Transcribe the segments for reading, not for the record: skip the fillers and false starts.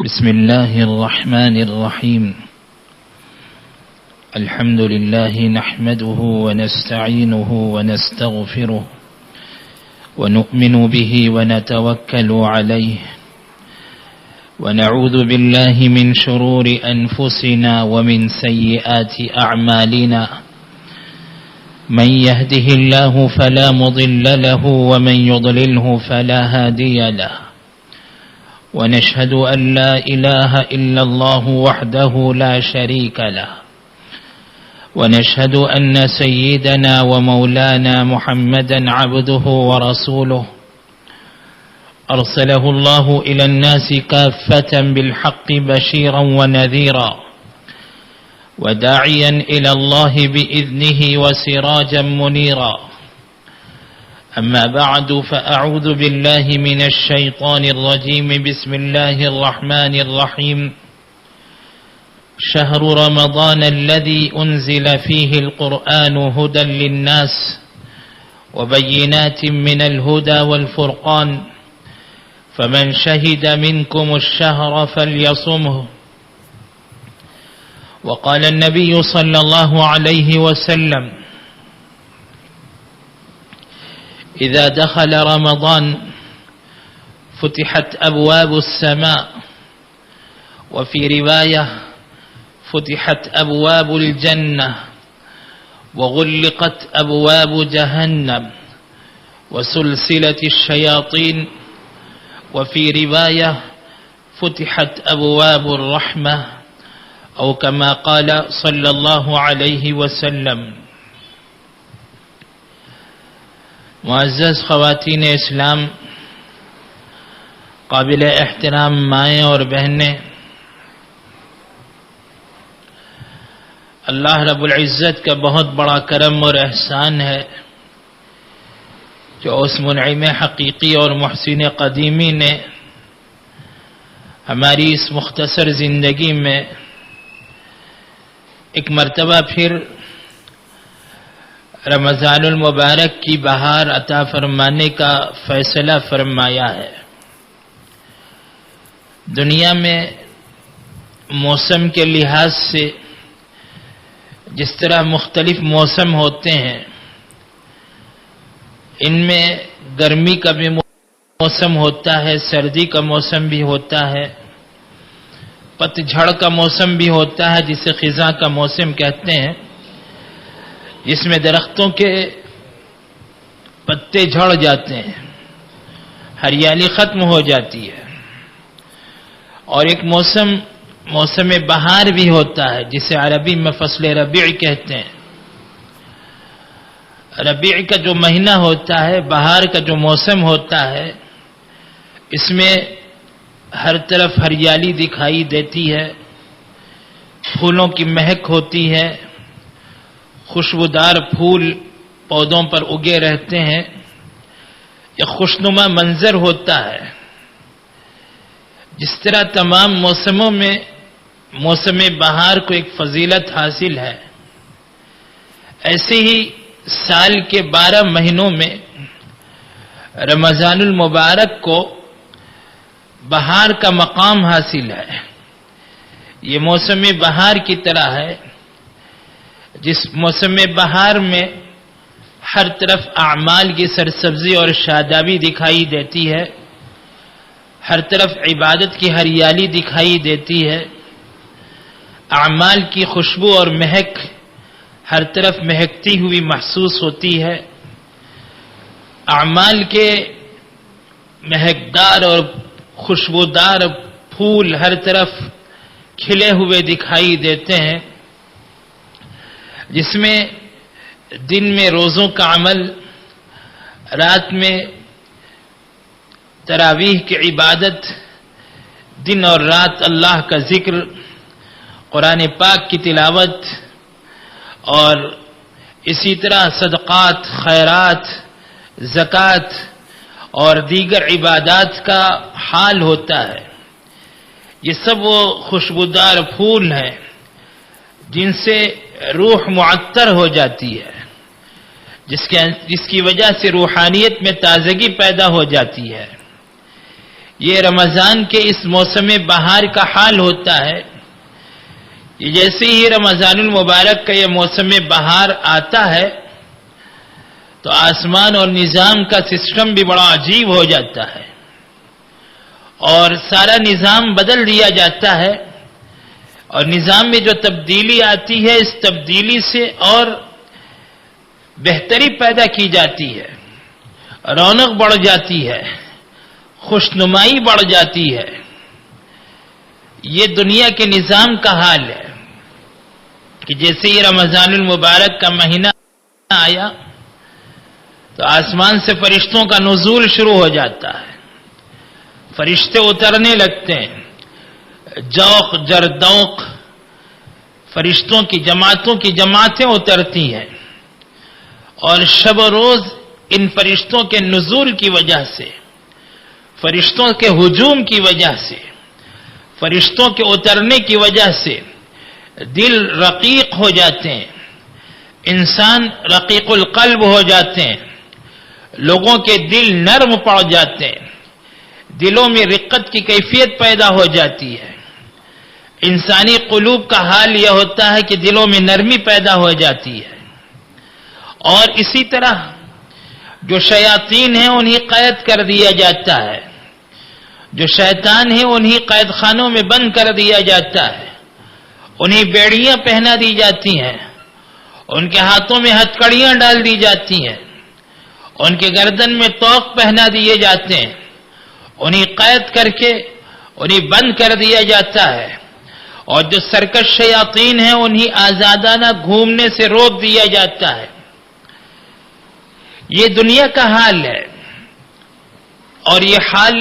بسم الله الرحمن الرحيم. الحمد لله نحمده ونستعينه ونستغفره ونؤمن به ونتوكل عليه ونعوذ بالله من شرور أنفسنا ومن سيئات أعمالنا. من يهده الله فلا مضل له ومن يضلله فلا هادي له. ونشهد أن لا إله إلا الله وحده لا شريك له. ونشهد أن سيدنا ومولانا محمدا عبده ورسوله أرسله الله إلى الناس كافة بالحق بشيرا ونذيرا وداعيا إلى الله بإذنه وسراجا منيرا. أما بعد فأعوذ بالله من الشيطان الرجيم. بسم الله الرحمن الرحيم. شهر رمضان الذي أنزل فيه القرآن هدى للناس وبينات من الهدى والفرقان فمن شهد منكم الشهر فليصمه. وقال النبي صلى الله عليه وسلم: إذا دخل رمضان فتحت أبواب السماء، وفي رواية فتحت أبواب الجنة وغلقت أبواب جهنم وسلسلة الشياطين، وفي رواية فتحت أبواب الرحمة، أو كما قال صلى الله عليه وسلم. معزز خواتین اسلام، قابل احترام مائیں اور بہنیں، اللہ رب العزت کا بہت بڑا کرم اور احسان ہے جو اس منعم حقیقی اور محسن قدیمی نے ہماری اس مختصر زندگی میں ایک مرتبہ پھر رمضان المبارک کی بہار عطا فرمانے کا فیصلہ فرمایا ہے. دنیا میں موسم کے لحاظ سے جس طرح مختلف موسم ہوتے ہیں، ان میں گرمی کا بھی موسم ہوتا ہے، سردی کا موسم بھی ہوتا ہے، پت جھڑ کا موسم بھی ہوتا ہے جسے خزاں کا موسم کہتے ہیں، جس میں درختوں کے پتے جھڑ جاتے ہیں، ہریالی ختم ہو جاتی ہے. اور ایک موسم بہار بھی ہوتا ہے جسے عربی میں فصل ربیع کہتے ہیں. ربیع کا جو مہینہ ہوتا ہے، بہار کا جو موسم ہوتا ہے، اس میں ہر طرف ہریالی دکھائی دیتی ہے، پھولوں کی مہک ہوتی ہے، خوشبودار پھول پودوں پر اگے رہتے ہیں. یہ خوشنما منظر ہوتا ہے. جس طرح تمام موسموں میں موسم بہار کو ایک فضیلت حاصل ہے، ایسے ہی سال کے 12 مہینوں میں رمضان المبارک کو بہار کا مقام حاصل ہے. یہ موسم بہار کی طرح ہے جس موسم بہار میں ہر طرف اعمال کی سرسبزی اور شادابی دکھائی دیتی ہے، ہر طرف عبادت کی ہریالی دکھائی دیتی ہے، اعمال کی خوشبو اور مہک ہر طرف مہکتی ہوئی محسوس ہوتی ہے. اعمال کے مہکدار اور خوشبودار پھول ہر طرف کھلے ہوئے دکھائی دیتے ہیں، جس میں دن میں روزوں کا عمل، رات میں تراویح کی عبادت، دن اور رات اللہ کا ذکر، قرآن پاک کی تلاوت، اور اسی طرح صدقات، خیرات، زکوٰۃ اور دیگر عبادات کا حال ہوتا ہے. یہ سب وہ خوشبودار پھول ہیں جن سے روح معطر ہو جاتی ہے، جس کی وجہ سے روحانیت میں تازگی پیدا ہو جاتی ہے. یہ رمضان کے اس موسم بہار کا حال ہوتا ہے کہ جیسے ہی رمضان المبارک کا یہ موسم بہار آتا ہے تو آسمان اور نظام کا سسٹم بھی بڑا عجیب ہو جاتا ہے اور سارا نظام بدل دیا جاتا ہے، اور نظام میں جو تبدیلی آتی ہے اس تبدیلی سے اور بہتری پیدا کی جاتی ہے، رونق بڑھ جاتی ہے، خوشنمائی بڑھ جاتی ہے۔ یہ دنیا کے نظام کا حال ہے کہ جیسے ہی رمضان المبارک کا مہینہ آیا تو آسمان سے فرشتوں کا نزول شروع ہو جاتا ہے، فرشتے اترنے لگتے ہیں، جوق جردوق فرشتوں کی جماعتوں کی جماعتیں اترتی ہیں، اور شب و روز ان فرشتوں کے نزول کی وجہ سے، فرشتوں کے ہجوم کی وجہ سے، فرشتوں کے اترنے کی وجہ سے دل رقیق ہو جاتے ہیں، انسان رقیق القلب ہو جاتے ہیں، لوگوں کے دل نرم پڑ جاتے ہیں، دلوں میں رقت کی کیفیت پیدا ہو جاتی ہے۔ انسانی قلوب کا حال یہ ہوتا ہے کہ دلوں میں نرمی پیدا ہو جاتی ہے، اور اسی طرح جو شیاطین ہیں انہیں قید کر دیا جاتا ہے، جو شیطان ہیں انہیں قید خانوں میں بند کر دیا جاتا ہے، انہیں بیڑیاں پہنا دی جاتی ہیں، ان کے ہاتھوں میں ہتھکڑیاں ڈال دی جاتی ہیں، ان کے گردن میں طوق پہنا دیے جاتے ہیں، انہیں قید کر کے انہیں بند کر دیا جاتا ہے، اور جو سرکش شیاطین ہیں انہیں آزادانہ گھومنے سے روک دیا جاتا ہے۔ یہ دنیا کا حال ہے، اور یہ حال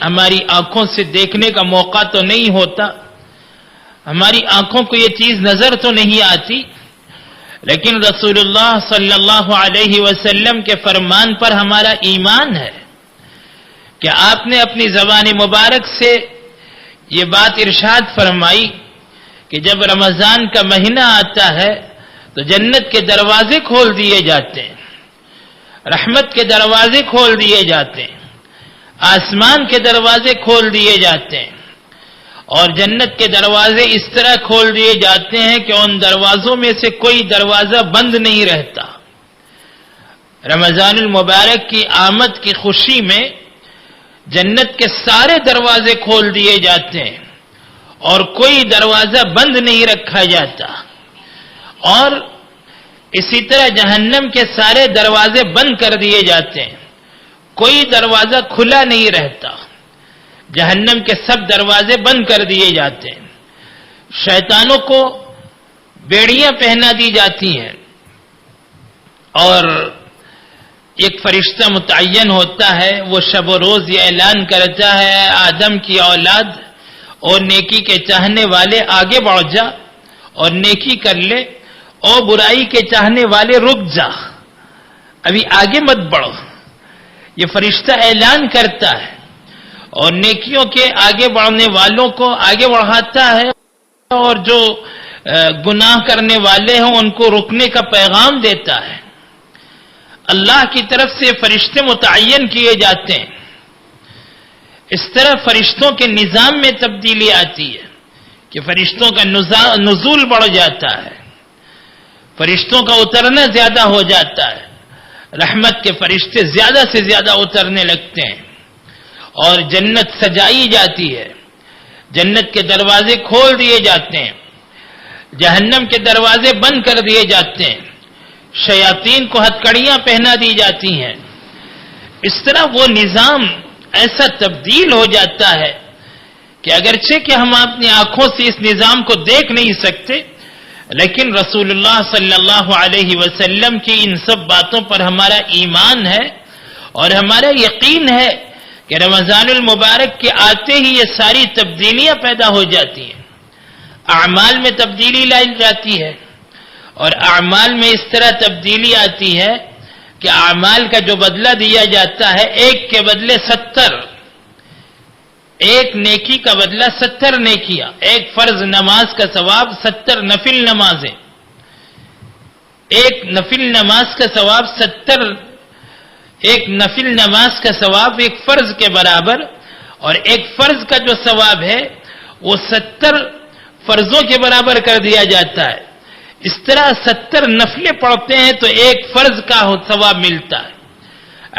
ہماری آنکھوں سے دیکھنے کا موقع تو نہیں ہوتا، ہماری آنکھوں کو یہ چیز نظر تو نہیں آتی، لیکن رسول اللہ صلی اللہ علیہ وسلم کے فرمان پر ہمارا ایمان ہے کہ آپ نے اپنی زبان مبارک سے یہ بات ارشاد فرمائی کہ جب رمضان کا مہینہ آتا ہے تو جنت کے دروازے کھول دیے جاتے ہیں، رحمت کے دروازے کھول دیے جاتے ہیں، آسمان کے دروازے کھول دیے جاتے ہیں، اور جنت کے دروازے اس طرح کھول دیے جاتے ہیں کہ ان دروازوں میں سے کوئی دروازہ بند نہیں رہتا۔ رمضان المبارک کی آمد کی خوشی میں جنت کے سارے دروازے کھول دیے جاتے ہیں اور کوئی دروازہ بند نہیں رکھا جاتا، اور اسی طرح جہنم کے سارے دروازے بند کر دیے جاتے ہیں، کوئی دروازہ کھلا نہیں رہتا، جہنم کے سب دروازے بند کر دیے جاتے ہیں، شیطانوں کو بیڑیاں پہنا دی جاتی ہیں، اور ایک فرشتہ متعین ہوتا ہے، وہ شب و روز یہ اعلان کرتا ہے، آدم کی اولاد اور نیکی کے چاہنے والے آگے بڑھ جا اور نیکی کر لے، اور برائی کے چاہنے والے رک جا، ابھی آگے مت بڑھو۔ یہ فرشتہ اعلان کرتا ہے اور نیکیوں کے آگے بڑھنے والوں کو آگے بڑھاتا ہے، اور جو گناہ کرنے والے ہیں ان کو رکنے کا پیغام دیتا ہے۔ اللہ کی طرف سے فرشتے متعین کیے جاتے ہیں۔ اس طرح فرشتوں کے نظام میں تبدیلی آتی ہے کہ فرشتوں کا نزول بڑھ جاتا ہے، فرشتوں کا اترنا زیادہ ہو جاتا ہے، رحمت کے فرشتے زیادہ سے زیادہ اترنے لگتے ہیں، اور جنت سجائی جاتی ہے، جنت کے دروازے کھول دیے جاتے ہیں، جہنم کے دروازے بند کر دیے جاتے ہیں، شیاطین کو ہتھکڑیاں پہنا دی جاتی ہیں۔ اس طرح وہ نظام ایسا تبدیل ہو جاتا ہے کہ اگرچہ کہ ہم اپنی آنکھوں سے اس نظام کو دیکھ نہیں سکتے، لیکن رسول اللہ صلی اللہ علیہ وسلم کی ان سب باتوں پر ہمارا ایمان ہے اور ہمارا یقین ہے کہ رمضان المبارک کے آتے ہی یہ ساری تبدیلیاں پیدا ہو جاتی ہیں، اعمال میں تبدیلی لائی جاتی ہے، اور اعمال میں اس طرح تبدیلی آتی ہے کہ اعمال کا جو بدلہ دیا جاتا ہے ایک کے بدلے 70، ایک نیکی کا بدلہ 70 نیکیاں، ایک فرض نماز کا ثواب 70 نفل نمازیں، ایک نفل نماز کا ثواب 70، ایک نفل نماز کا ثواب ایک فرض کے برابر، اور ایک فرض کا جو ثواب ہے وہ 70 فرضوں کے برابر کر دیا جاتا ہے. اس طرح 70 نفلیں پڑھتے ہیں تو ایک فرض کا ثواب ملتا ہے.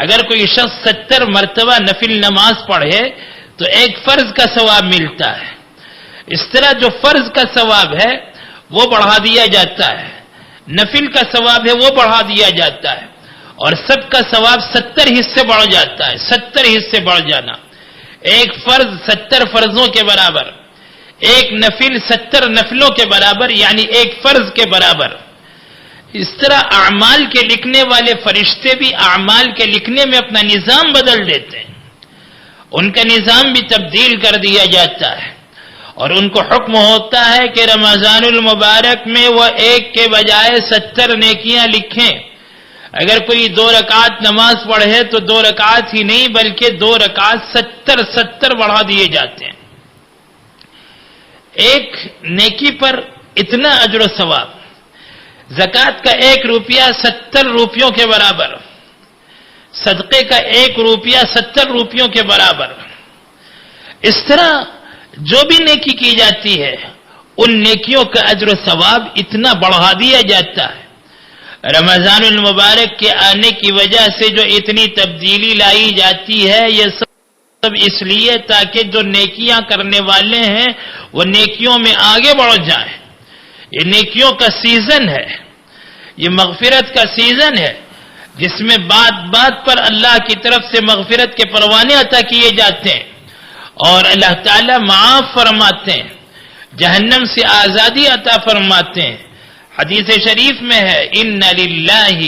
اگر کوئی شخص 70 مرتبہ نفل نماز پڑھے تو ایک فرض کا ثواب ملتا ہے. اس طرح جو فرض کا ثواب ہے وہ بڑھا دیا جاتا ہے، نفل کا ثواب ہے وہ بڑھا دیا جاتا ہے، اور سب کا ثواب 70 حصے بڑھ جاتا ہے. 70 حصے بڑھ جانا، ایک فرض 70 فرضوں کے برابر، ایک نفل 70 نفلوں کے برابر، یعنی ایک فرض کے برابر. اس طرح اعمال کے لکھنے والے فرشتے بھی اعمال کے لکھنے میں اپنا نظام بدل دیتے ہیں، ان کا نظام بھی تبدیل کر دیا جاتا ہے، اور ان کو حکم ہوتا ہے کہ رمضان المبارک میں وہ ایک کے بجائے 70 نیکیاں لکھیں. اگر کوئی 2 رکعت نماز پڑھے تو 2 رکعت ہی نہیں بلکہ 2 رکعت 70 بڑھا دیے جاتے ہیں. ایک نیکی پر اتنا اجر و ثواب. زکوٰۃ کا 1 روپیہ 70 روپیوں کے برابر، صدقے کا 1 روپیہ 70 روپیوں کے برابر. اس طرح جو بھی نیکی کی جاتی ہے ان نیکیوں کا اجر و ثواب اتنا بڑھا دیا جاتا ہے. رمضان المبارک کے آنے کی وجہ سے جو اتنی تبدیلی لائی جاتی ہے یہ سب اس لیے تاکہ جو نیکیاں کرنے والے ہیں وہ نیکیوں میں آگے بڑھ جائیں. یہ نیکیوں کا سیزن ہے، یہ مغفرت کا سیزن ہے جس میں بات بات پر اللہ کی طرف سے مغفرت کے پروانے عطا کیے جاتے ہیں اور اللہ تعالیٰ معاف فرماتے ہیں، جہنم سے آزادی عطا فرماتے ہیں. حدیث شریف میں ہے ان للہ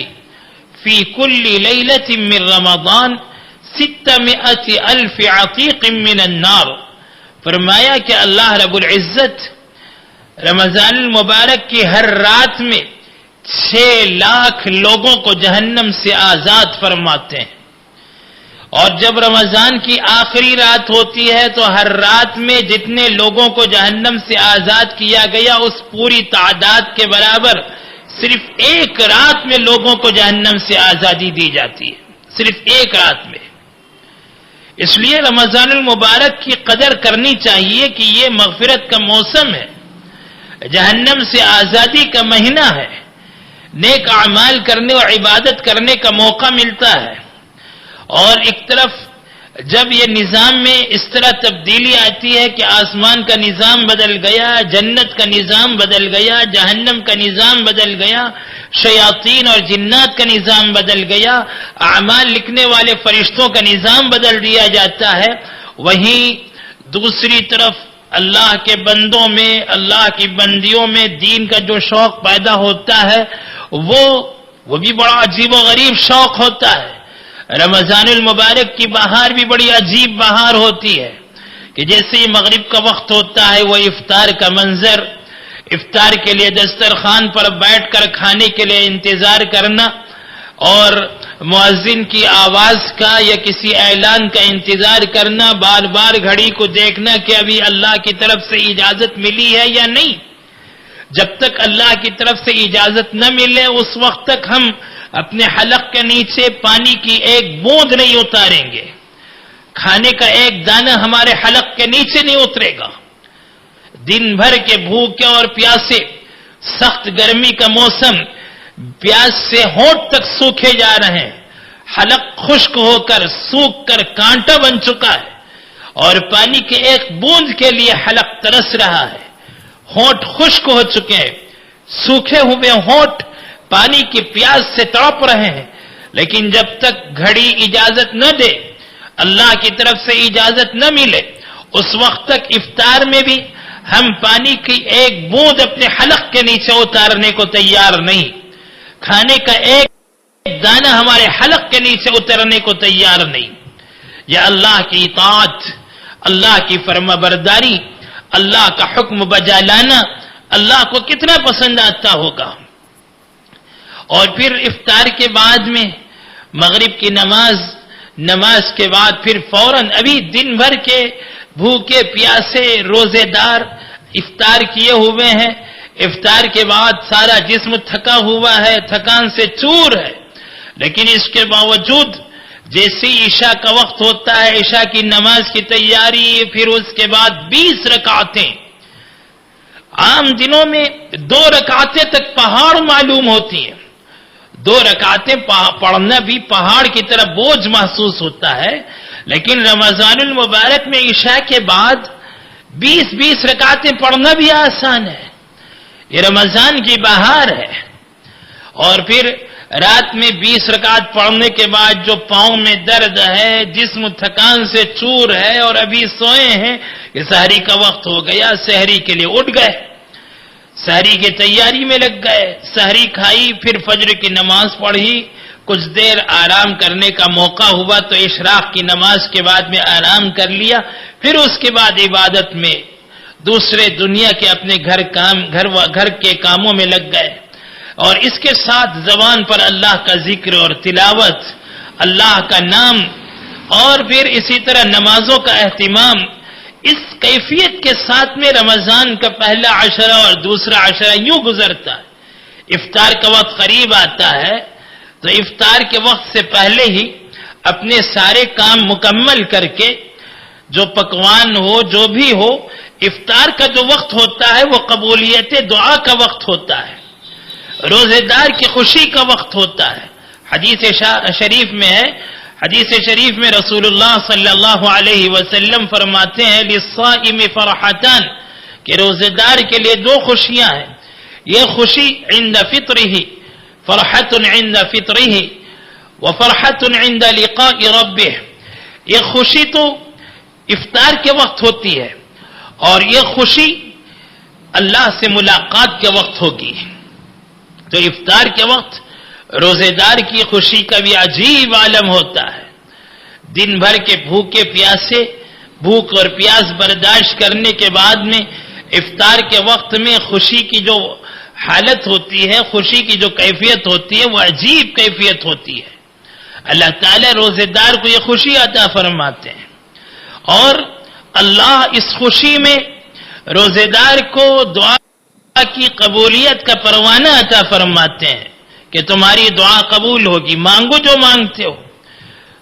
فی کل لیلۃ من رمضان 600,000 عتیق من النار. فرمایا کہ اللہ رب العزت رمضان المبارک کی ہر رات میں 6 لاکھ لوگوں کو جہنم سے آزاد فرماتے ہیں. اور جب رمضان کی آخری رات ہوتی ہے تو ہر رات میں جتنے لوگوں کو جہنم سے آزاد کیا گیا اس پوری تعداد کے برابر صرف ایک رات میں لوگوں کو جہنم سے آزادی دی جاتی ہے، صرف ایک رات میں. اس لیے رمضان المبارک کی قدر کرنی چاہیے کہ یہ مغفرت کا موسم ہے، جہنم سے آزادی کا مہینہ ہے، نیک اعمال کرنے اور عبادت کرنے کا موقع ملتا ہے. اور ایک طرف جب یہ نظام میں اس طرح تبدیلی آتی ہے کہ آسمان کا نظام بدل گیا، جنت کا نظام بدل گیا، جہنم کا نظام بدل گیا، شیاطین اور جنات کا نظام بدل گیا، اعمال لکھنے والے فرشتوں کا نظام بدل دیا جاتا ہے، وہیں دوسری طرف اللہ کے بندوں میں، اللہ کی بندیوں میں دین کا جو شوق پیدا ہوتا ہے وہ بھی بڑا عجیب و غریب شوق ہوتا ہے. رمضان المبارک کی بہار بھی بڑی عجیب بہار ہوتی ہے کہ جیسے ہی مغرب کا وقت ہوتا ہے وہ افطار کا منظر، افطار کے لیے دسترخوان پر بیٹھ کر کھانے کے لیے انتظار کرنا اور مؤذن کی آواز کا یا کسی اعلان کا انتظار کرنا، بار بار گھڑی کو دیکھنا کہ ابھی اللہ کی طرف سے اجازت ملی ہے یا نہیں. جب تک اللہ کی طرف سے اجازت نہ ملے اس وقت تک ہم اپنے حلق کے نیچے پانی کی ایک بوند نہیں اتاریں گے، کھانے کا ایک دانہ ہمارے حلق کے نیچے نہیں اترے گا. دن بھر کے بھوکے اور پیاسے، سخت گرمی کا موسم، پیاس سے ہونٹ تک سوکھے جا رہے ہیں، حلق خشک ہو کر سوکھ کر کانٹا بن چکا ہے اور پانی کے ایک بوند کے لیے حلق ترس رہا ہے. ہونٹ خشک ہو چکے ہیں، سوکھے ہوئے ہونٹ پانی کی پیاس سے تڑپ رہے ہیں، لیکن جب تک گھڑی اجازت نہ دے، اللہ کی طرف سے اجازت نہ ملے، اس وقت تک افطار میں بھی ہم پانی کی ایک بوند اپنے حلق کے نیچے اتارنے کو تیار نہیں، کھانے کا ایک دانہ ہمارے حلق کے نیچے اترنے کو تیار نہیں. یہ اللہ کی اطاعت، اللہ کی فرما برداری، اللہ کا حکم بجا لانا اللہ کو کتنا پسند آتا ہوگا. اور پھر افطار کے بعد میں مغرب کی نماز کے بعد پھر فوراً ابھی دن بھر کے بھوکے پیاسے روزے دار افطار کیے ہوئے ہیں، افطار کے بعد سارا جسم تھکا ہوا ہے، تھکان سے چور ہے، لیکن اس کے باوجود جیسے عشاء کا وقت ہوتا ہے، عشاء کی نماز کی تیاری، پھر اس کے بعد 20 رکعتیں. عام دنوں میں 2 رکعتیں تک پہاڑ معلوم ہوتی ہیں. 2 رکعتیں پڑھنا بھی پہاڑ کی طرح بوجھ محسوس ہوتا ہے، لیکن رمضان المبارک میں عشاء کے بعد 20 رکعتیں پڑھنا بھی آسان ہے. یہ رمضان کی بہار ہے. اور پھر رات میں 20 رکعت پڑھنے کے بعد جو پاؤں میں درد ہے، جسم تھکان سے چور ہے اور ابھی سوئے ہیں کہ سحری کا وقت ہو گیا، سحری کے لیے اٹھ گئے، سحری کی تیاری میں لگ گئے، سحری کھائی، پھر فجر کی نماز پڑھی، کچھ دیر آرام کرنے کا موقع ہوا تو اشراق کی نماز کے بعد میں آرام کر لیا، پھر اس کے بعد عبادت میں دوسرے دنیا کے اپنے گھر کے کاموں میں لگ گئے. اور اس کے ساتھ زبان پر اللہ کا ذکر اور تلاوت، اللہ کا نام، اور پھر اسی طرح نمازوں کا اہتمام. اس کیفیت کے ساتھ میں رمضان کا پہلا عشرہ اور دوسرا عشرہ یوں گزرتا ہے. افطار کا وقت قریب آتا ہے تو افطار کے وقت سے پہلے ہی اپنے سارے کام مکمل کر کے، جو پکوان ہو جو بھی ہو، افطار کا جو وقت ہوتا ہے وہ قبولیت دعا کا وقت ہوتا ہے، روزے دار کی خوشی کا وقت ہوتا ہے. حدیث شریف میں ہے، حدیث شریف میں رسول اللہ صلی اللہ علیہ وسلم فرماتے ہیں للصائم فرحتان، کہ روزے دار کے لیے 2 خوشیاں ہیں. یہ خوشی عند فطرہ، فرحت عند فطرہ وفرحت عند لقاء ربہ. یہ خوشی تو افطار کے وقت ہوتی ہے اور یہ خوشی اللہ سے ملاقات کے وقت ہوگی. تو افطار کے وقت روزے دار کی خوشی کا بھی عجیب عالم ہوتا ہے. دن بھر کے بھوکے پیاسے، بھوک اور پیاس برداشت کرنے کے بعد میں افطار کے وقت میں خوشی کی جو حالت ہوتی ہے، خوشی کی جو کیفیت ہوتی ہے، وہ عجیب کیفیت ہوتی ہے. اللہ تعالیٰ روزے دار کو یہ خوشی عطا فرماتے ہیں، اور اللہ اس خوشی میں روزے دار کو دعا کی قبولیت کا پروانہ عطا فرماتے ہیں کہ تمہاری دعا قبول ہوگی، مانگو جو مانگتے ہو.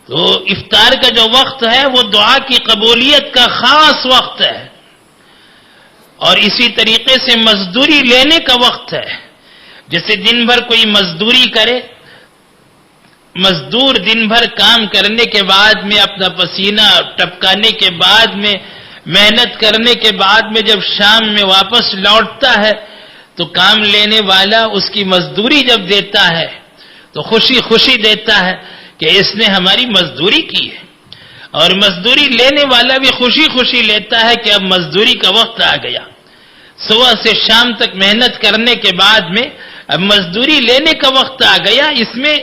تو افطار کا جو وقت ہے وہ دعا کی قبولیت کا خاص وقت ہے. اور اسی طریقے سے مزدوری لینے کا وقت ہے. جیسے دن بھر کوئی مزدوری کرے، مزدور دن بھر کام کرنے کے بعد میں اپنا پسینہ ٹپکانے کے بعد میں محنت کرنے کے بعد میں جب شام میں واپس لوٹتا ہے تو کام لینے والا اس کی مزدوری جب دیتا ہے تو خوشی خوشی دیتا ہے کہ اس نے ہماری مزدوری کی ہے. اور مزدوری لینے والا بھی خوشی خوشی لیتا ہے کہ اب مزدوری کا وقت آ گیا. صبح سے شام تک محنت کرنے کے بعد میں اب مزدوری لینے کا وقت آ گیا. اس میں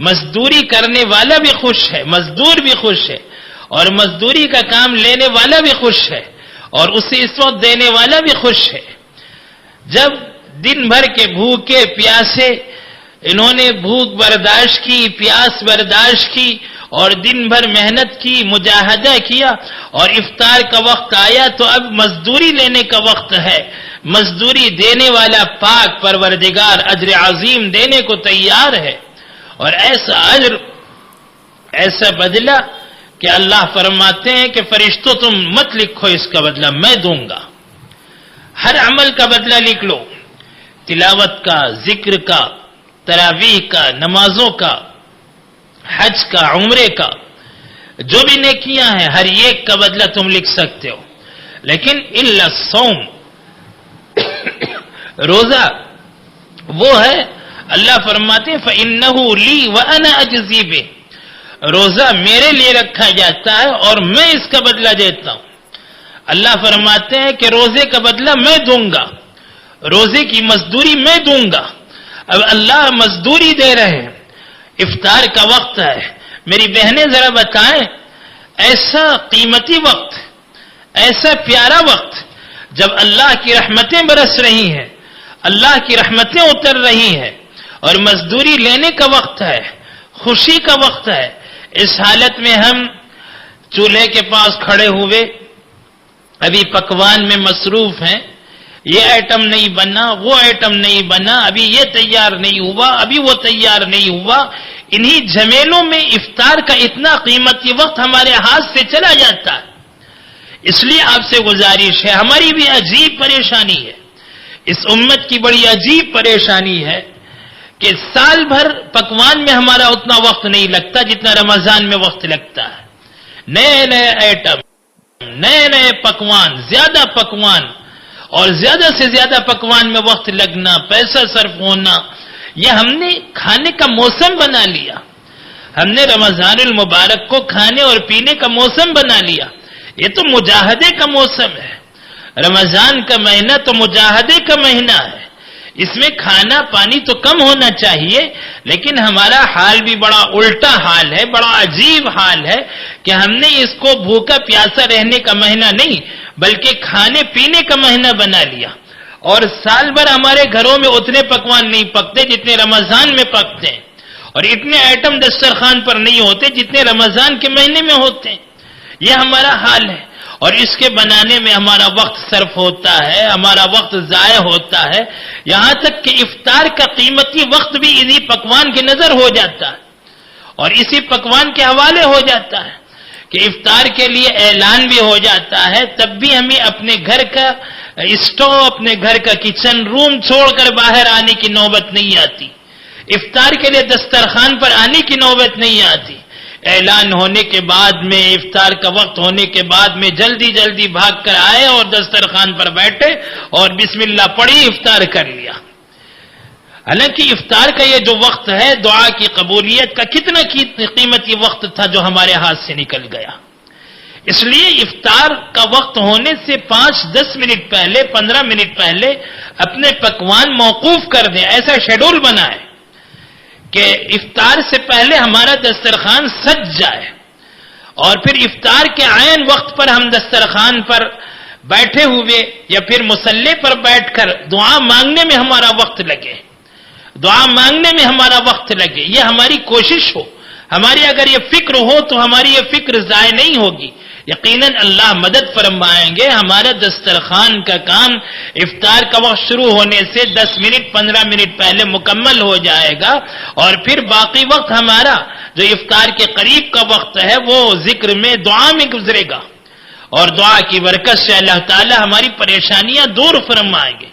مزدوری کرنے والا بھی خوش ہے، مزدور بھی خوش ہے، اور مزدوری کا کام لینے والا بھی خوش ہے، اور اسے اس وقت دینے والا بھی خوش ہے. جب دن بھر کے بھوکے پیاسے انہوں نے بھوک برداشت کی، پیاس برداشت کی اور دن بھر محنت کی، مجاہدہ کیا، اور افطار کا وقت آیا تو اب مزدوری لینے کا وقت ہے. مزدوری دینے والا پاک پروردگار اجر عظیم دینے کو تیار ہے، اور ایسا اجر، ایسا بدلہ کہ اللہ فرماتے ہیں کہ فرشتوں تم مت لکھو اس کا بدلہ، میں دوں گا. ہر عمل کا بدلہ لکھ لو، تلاوت کا، ذکر کا، تراویح کا، نمازوں کا، حج کا، عمرے کا، جو بھی نیکیاں ہیں ہر ایک کا بدلہ تم لکھ سکتے ہو. لیکن الا الصوم، روزہ وہ ہے اللہ فرماتے ہیں فإنه لي وأنا أجزي به، روزہ میرے لیے رکھا جاتا ہے اور میں اس کا بدلہ دیتا ہوں. اللہ فرماتے ہیں کہ روزے کا بدلہ میں دوں گا، روزے کی مزدوری میں دوں گا. اب اللہ مزدوری دے رہے ہیں، افطار کا وقت ہے. میری بہنیں ذرا بتائیں، ایسا قیمتی وقت، ایسا پیارا وقت جب اللہ کی رحمتیں برس رہی ہیں، اللہ کی رحمتیں اتر رہی ہیں، اور مزدوری لینے کا وقت ہے، خوشی کا وقت ہے. اس حالت میں ہم چولہے کے پاس کھڑے ہوئے ابھی پکوان میں مصروف ہیں، یہ آئٹم نہیں بنا، وہ آئٹم نہیں بنا، ابھی یہ تیار نہیں ہوا، ابھی وہ تیار نہیں ہوا. انہی جھمیلوں میں افطار کا اتنا قیمتی وقت ہمارے ہاتھ سے چلا جاتا ہے. اس لیے آپ سے گزارش ہے، ہماری بھی عجیب پریشانی ہے، اس امت کی بڑی عجیب پریشانی ہے کہ سال بھر پکوان میں ہمارا اتنا وقت نہیں لگتا جتنا رمضان میں وقت لگتا ہے. نئے نئے آئٹم، نئے نئے پکوان، زیادہ پکوان اور زیادہ سے زیادہ پکوان میں وقت لگنا، پیسہ صرف ہونا، یہ ہم نے کھانے کا موسم بنا لیا. ہم نے رمضان المبارک کو کھانے اور پینے کا موسم بنا لیا. یہ تو مجاہدے کا موسم ہے. رمضان کا مہینہ تو مجاہدے کا مہینہ ہے. اس میں کھانا پانی تو کم ہونا چاہیے، لیکن ہمارا حال بھی بڑا الٹا حال ہے، بڑا عجیب حال ہے کہ ہم نے اس کو بھوکا پیاسا رہنے کا مہینہ نہیں بلکہ کھانے پینے کا مہینہ بنا لیا. اور سال بھر ہمارے گھروں میں اتنے پکوان نہیں پکتے جتنے رمضان میں پکتے ہیں، اور اتنے آئٹم دسترخوان پر نہیں ہوتے جتنے رمضان کے مہینے میں ہوتے ہیں. یہ ہمارا حال ہے، اور اس کے بنانے میں ہمارا وقت صرف ہوتا ہے، ہمارا وقت ضائع ہوتا ہے، یہاں تک کہ افطار کا قیمتی وقت بھی اسی پکوان کے نظر ہو جاتا ہے اور اسی پکوان کے حوالے ہو جاتا ہے کہ افطار کے لیے اعلان بھی ہو جاتا ہے. تب بھی ہمیں اپنے گھر کا اسٹو، اپنے گھر کا کچن روم چھوڑ کر باہر آنے کی نوبت نہیں آتی. افطار کے لیے دسترخوان پر آنے کی نوبت نہیں آتی. اعلان ہونے کے بعد میں، افطار کا وقت ہونے کے بعد میں جلدی جلدی بھاگ کر آئے اور دسترخوان پر بیٹھے اور بسم اللہ پڑھی، افطار کر لیا. حالانکہ افطار کا یہ جو وقت ہے دعا کی قبولیت کا کتنا قیمتی وقت تھا جو ہمارے ہاتھ سے نکل گیا. اس لیے افطار کا وقت ہونے سے 5-10 منٹ پہلے، 15 منٹ پہلے اپنے پکوان موقوف کر دیں. ایسا شیڈول بنائیں کہ افطار سے پہلے ہمارا دسترخوان سج جائے اور پھر افطار کے عین وقت پر ہم دسترخوان پر بیٹھے ہوئے یا پھر مصلی پر بیٹھ کر دعا مانگنے میں ہمارا وقت لگے، دعا مانگنے میں ہمارا وقت لگے. یہ ہماری کوشش ہو. ہماری اگر یہ فکر ہو تو ہماری یہ فکر ضائع نہیں ہوگی. یقیناً اللہ مدد فرمائیں گے. ہمارا دسترخوان کا کام افطار کا وقت شروع ہونے سے 10 منٹ 15 منٹ پہلے مکمل ہو جائے گا، اور پھر باقی وقت ہمارا جو افطار کے قریب کا وقت ہے وہ ذکر میں، دعا میں گزرے گا، اور دعا کی برکت سے اللہ تعالی ہماری پریشانیاں دور فرمائیں گے.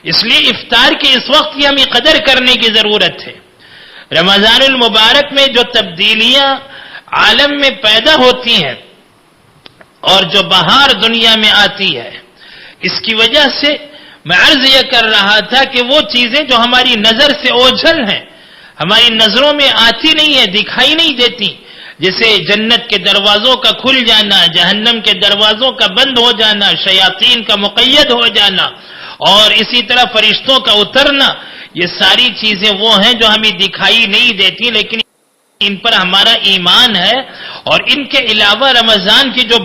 اس لیے افطار کے اس وقت کی ہمیں قدر کرنے کی ضرورت ہے. رمضان المبارک میں جو تبدیلیاں عالم میں پیدا ہوتی ہیں اور جو بہار دنیا میں آتی ہے، اس کی وجہ سے میں عرض یہ کر رہا تھا کہ وہ چیزیں جو ہماری نظر سے اوجھل ہیں، ہماری نظروں میں آتی نہیں ہے، دکھائی نہیں دیتی، جیسے جنت کے دروازوں کا کھل جانا، جہنم کے دروازوں کا بند ہو جانا، شیاطین کا مقید ہو جانا، اور اسی طرح فرشتوں کا اترنا، یہ ساری چیزیں وہ ہیں جو ہمیں دکھائی نہیں دیتی، لیکن ان پر ہمارا ایمان ہے. اور ان کے علاوہ رمضان کی جو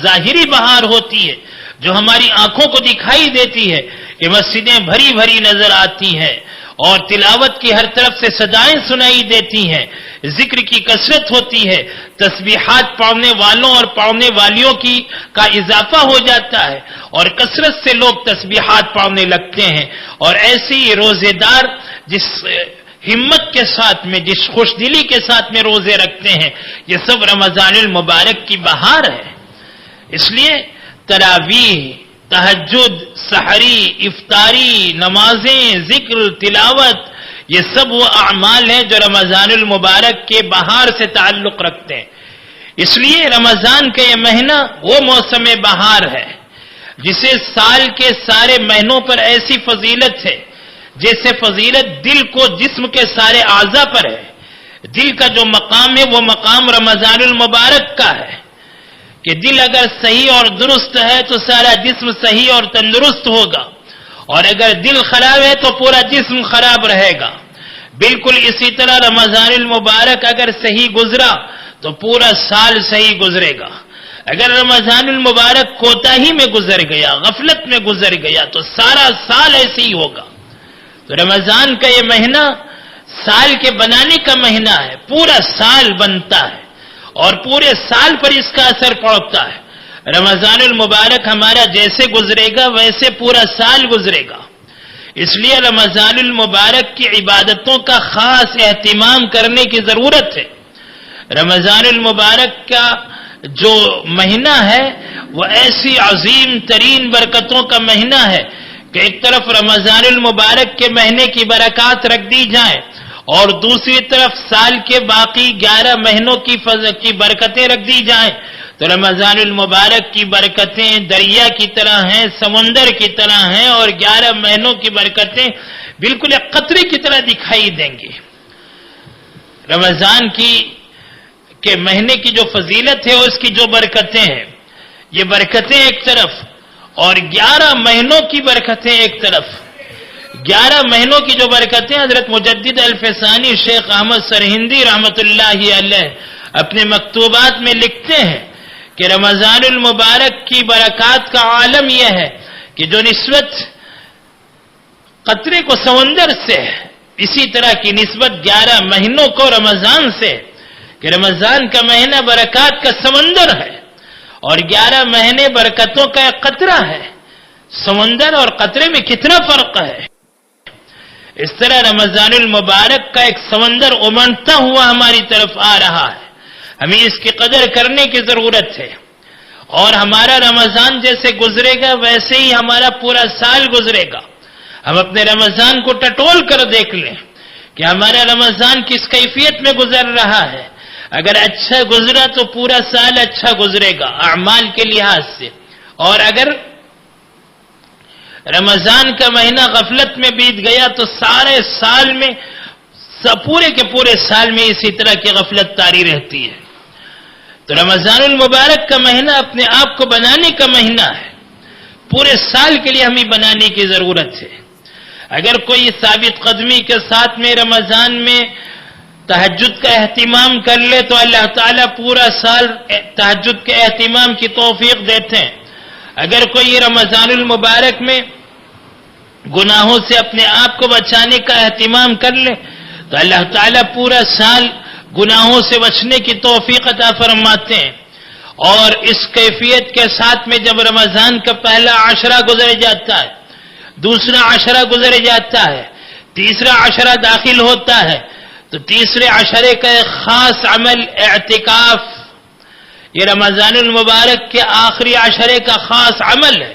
ظاہری بہار ہوتی ہے، جو ہماری آنکھوں کو دکھائی دیتی ہے کہ مسجدیں بھری بھری نظر آتی ہیں اور تلاوت کی ہر طرف سے صدائیں سنائی دیتی ہیں، ذکر کی کثرت ہوتی ہے، تسبیحات پڑھنے والوں اور پڑھنے والیوں کا اضافہ ہو جاتا ہے، اور کثرت سے لوگ تسبیحات پڑھنے لگتے ہیں. اور ایسے ہی روزے دار جس ہمت کے ساتھ میں، جس خوش دلی کے ساتھ میں روزے رکھتے ہیں، یہ سب رمضان المبارک کی بہار ہے. اس لیے تراویح، تہجد، سحری، افطاری، نمازیں، ذکر، تلاوت، یہ سب وہ اعمال ہیں جو رمضان المبارک کے بہار سے تعلق رکھتے ہیں. اس لیے رمضان کا یہ مہینہ وہ موسم بہار ہے جسے سال کے سارے مہینوں پر ایسی فضیلت ہے جیسے فضیلت دل کو جسم کے سارے اعضاء پر ہے. دل کا جو مقام ہے وہ مقام رمضان المبارک کا ہے کہ دل اگر صحیح اور درست ہے تو سارا جسم صحیح اور تندرست ہوگا، اور اگر دل خراب ہے تو پورا جسم خراب رہے گا. بالکل اسی طرح رمضان المبارک اگر صحیح گزرا تو پورا سال صحیح گزرے گا. اگر رمضان المبارک کوتاہی میں گزر گیا، غفلت میں گزر گیا، تو سارا سال ایسے ہی ہوگا. تو رمضان کا یہ مہینہ سال کے بنانے کا مہینہ ہے. پورا سال بنتا ہے اور پورے سال پر اس کا اثر پڑتا ہے. رمضان المبارک ہمارا جیسے گزرے گا ویسے پورا سال گزرے گا. اس لیے رمضان المبارک کی عبادتوں کا خاص اہتمام کرنے کی ضرورت ہے۔ رمضان المبارک کا جو مہینہ ہے وہ ایسی عظیم ترین برکتوں کا مہینہ ہے کہ ایک طرف رمضان المبارک کے مہینے کی برکات رکھ دی جائیں اور دوسری طرف سال کے باقی 11 مہینوں کی برکتیں رکھ دی جائیں، تو رمضان المبارک کی برکتیں دریا کی طرح ہیں، سمندر کی طرح ہیں، اور 11 مہینوں کی برکتیں بالکل ایک قطرے کی طرح دکھائی دیں گی۔ رمضان کے مہینے کی جو فضیلت ہے، اس کی جو برکتیں ہیں، یہ برکتیں ایک طرف اور 11 مہینوں کی برکتیں ایک طرف۔ 11 مہینوں کی جو برکتیں حضرت مجدد الفسانی شیخ احمد سرہندی رحمت اللہ علیہ اپنے مکتوبات میں لکھتے ہیں کہ رمضان المبارک کی برکات کا عالم یہ ہے کہ جو نسبت قطرے کو سمندر سے ہے، اسی طرح کی نسبت 11 مہینوں کو رمضان سے، کہ رمضان کا مہینہ برکات کا سمندر ہے اور 11 مہینے برکتوں کا ایک قطرہ ہے۔ سمندر اور قطرے میں کتنا فرق ہے۔ اس طرح رمضان المبارک کا ایک سمندر امنڈتا ہوا ہماری طرف آ رہا ہے، ہمیں اس کی قدر کرنے کی ضرورت ہے، اور ہمارا رمضان جیسے گزرے گا ویسے ہی ہمارا پورا سال گزرے گا۔ ہم اپنے رمضان کو ٹٹول کر دیکھ لیں کہ ہمارا رمضان کس کیفیت میں گزر رہا ہے۔ اگر اچھا گزرا تو پورا سال اچھا گزرے گا اعمال کے لحاظ سے، اور اگر رمضان کا مہینہ غفلت میں بیت گیا تو سارے سال میں پورے کے پورے سال میں اسی طرح کی غفلت طاری رہتی ہے۔ تو رمضان المبارک کا مہینہ اپنے آپ کو بنانے کا مہینہ ہے، پورے سال کے لیے ہمیں بنانے کی ضرورت ہے۔ اگر کوئی ثابت قدمی کے ساتھ میں رمضان میں تہجد کا اہتمام کر لے تو اللہ تعالیٰ پورا سال تہجد کے اہتمام کی توفیق دیتے ہیں۔ اگر کوئی رمضان المبارک میں گناہوں سے اپنے آپ کو بچانے کا اہتمام کر لے تو اللہ تعالیٰ پورا سال گناہوں سے بچنے کی توفیق عطا فرماتے ہیں۔ اور اس کیفیت کے ساتھ میں جب رمضان کا پہلا عشرہ گزر جاتا ہے، دوسرا عشرہ گزر جاتا ہے، تیسرا عشرہ داخل ہوتا ہے، تو تیسرے عشرے کا ایک خاص عمل اعتکاف، یہ رمضان المبارک کے آخری عشرے کا خاص عمل ہے،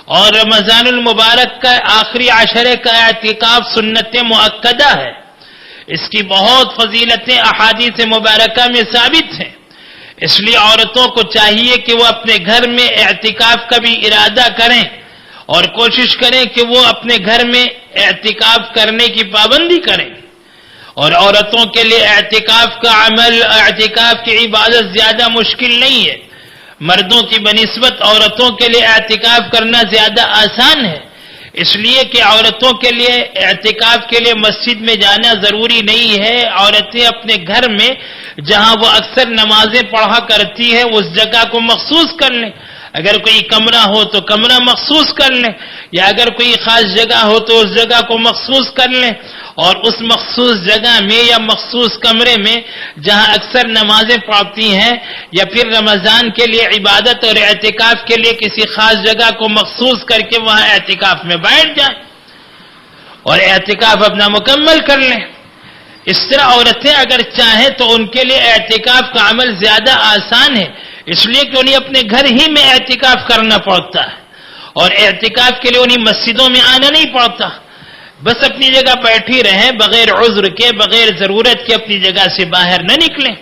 اور رمضان المبارک کا آخری عشرے کا اعتکاف سنت مؤکدہ ہے۔ اس کی بہت فضیلتیں احادیث مبارکہ میں ثابت ہیں، اس لیے عورتوں کو چاہیے کہ وہ اپنے گھر میں اعتکاف کا بھی ارادہ کریں اور کوشش کریں کہ وہ اپنے گھر میں اعتکاف کرنے کی پابندی کریں۔ اور عورتوں کے لیے اعتکاف کا عمل، اعتکاف کی عبادت زیادہ مشکل نہیں ہے، مردوں کی بنسبت عورتوں کے لیے اعتکاف کرنا زیادہ آسان ہے، اس لیے کہ عورتوں کے لیے اعتکاف کے لیے مسجد میں جانا ضروری نہیں ہے۔ عورتیں اپنے گھر میں جہاں وہ اکثر نمازیں پڑھا کرتی ہے اس جگہ کو مخصوص کر لیں، اگر کوئی کمرہ ہو تو کمرہ مخصوص کر لیں، یا اگر کوئی خاص جگہ ہو تو اس جگہ کو مخصوص کر لیں، اور اس مخصوص جگہ میں یا مخصوص کمرے میں جہاں اکثر نمازیں پڑھتی ہیں یا پھر رمضان کے لیے عبادت اور اعتکاف کے لیے کسی خاص جگہ کو مخصوص کر کے وہاں اعتکاف میں بیٹھ جائیں اور اعتکاف اپنا مکمل کر لیں۔ اس طرح عورتیں اگر چاہیں تو ان کے لیے اعتکاف کا عمل زیادہ آسان ہے، اس لیے کہ انہیں اپنے گھر ہی میں اعتکاف کرنا پڑتا ہے، اور اعتکاف کے لیے انہیں مسجدوں میں آنا نہیں پڑتا، بس اپنی جگہ بیٹھی رہیں، بغیر عذر کے، بغیر ضرورت کے اپنی جگہ سے باہر نہ نکلیں،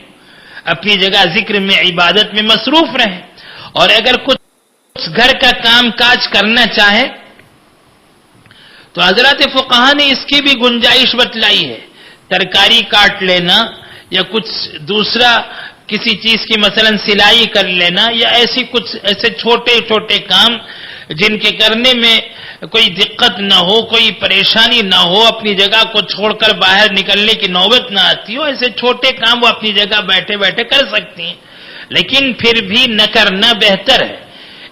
اپنی جگہ ذکر میں عبادت میں مصروف رہیں، اور اگر کچھ گھر کا کام کاج کرنا چاہیں تو حضرات فقہا نے اس کی بھی گنجائش بتلائی ہے، ترکاری کاٹ لینا یا کچھ دوسرا کسی چیز کی مثلا سلائی کر لینا، یا ایسے چھوٹے چھوٹے کام جن کے کرنے میں کوئی دقت نہ ہو، کوئی پریشانی نہ ہو، اپنی جگہ کو چھوڑ کر باہر نکلنے کی نوبت نہ آتی ہو، ایسے چھوٹے کام وہ اپنی جگہ بیٹھے بیٹھے کر سکتی ہیں، لیکن پھر بھی نہ کرنا بہتر ہے،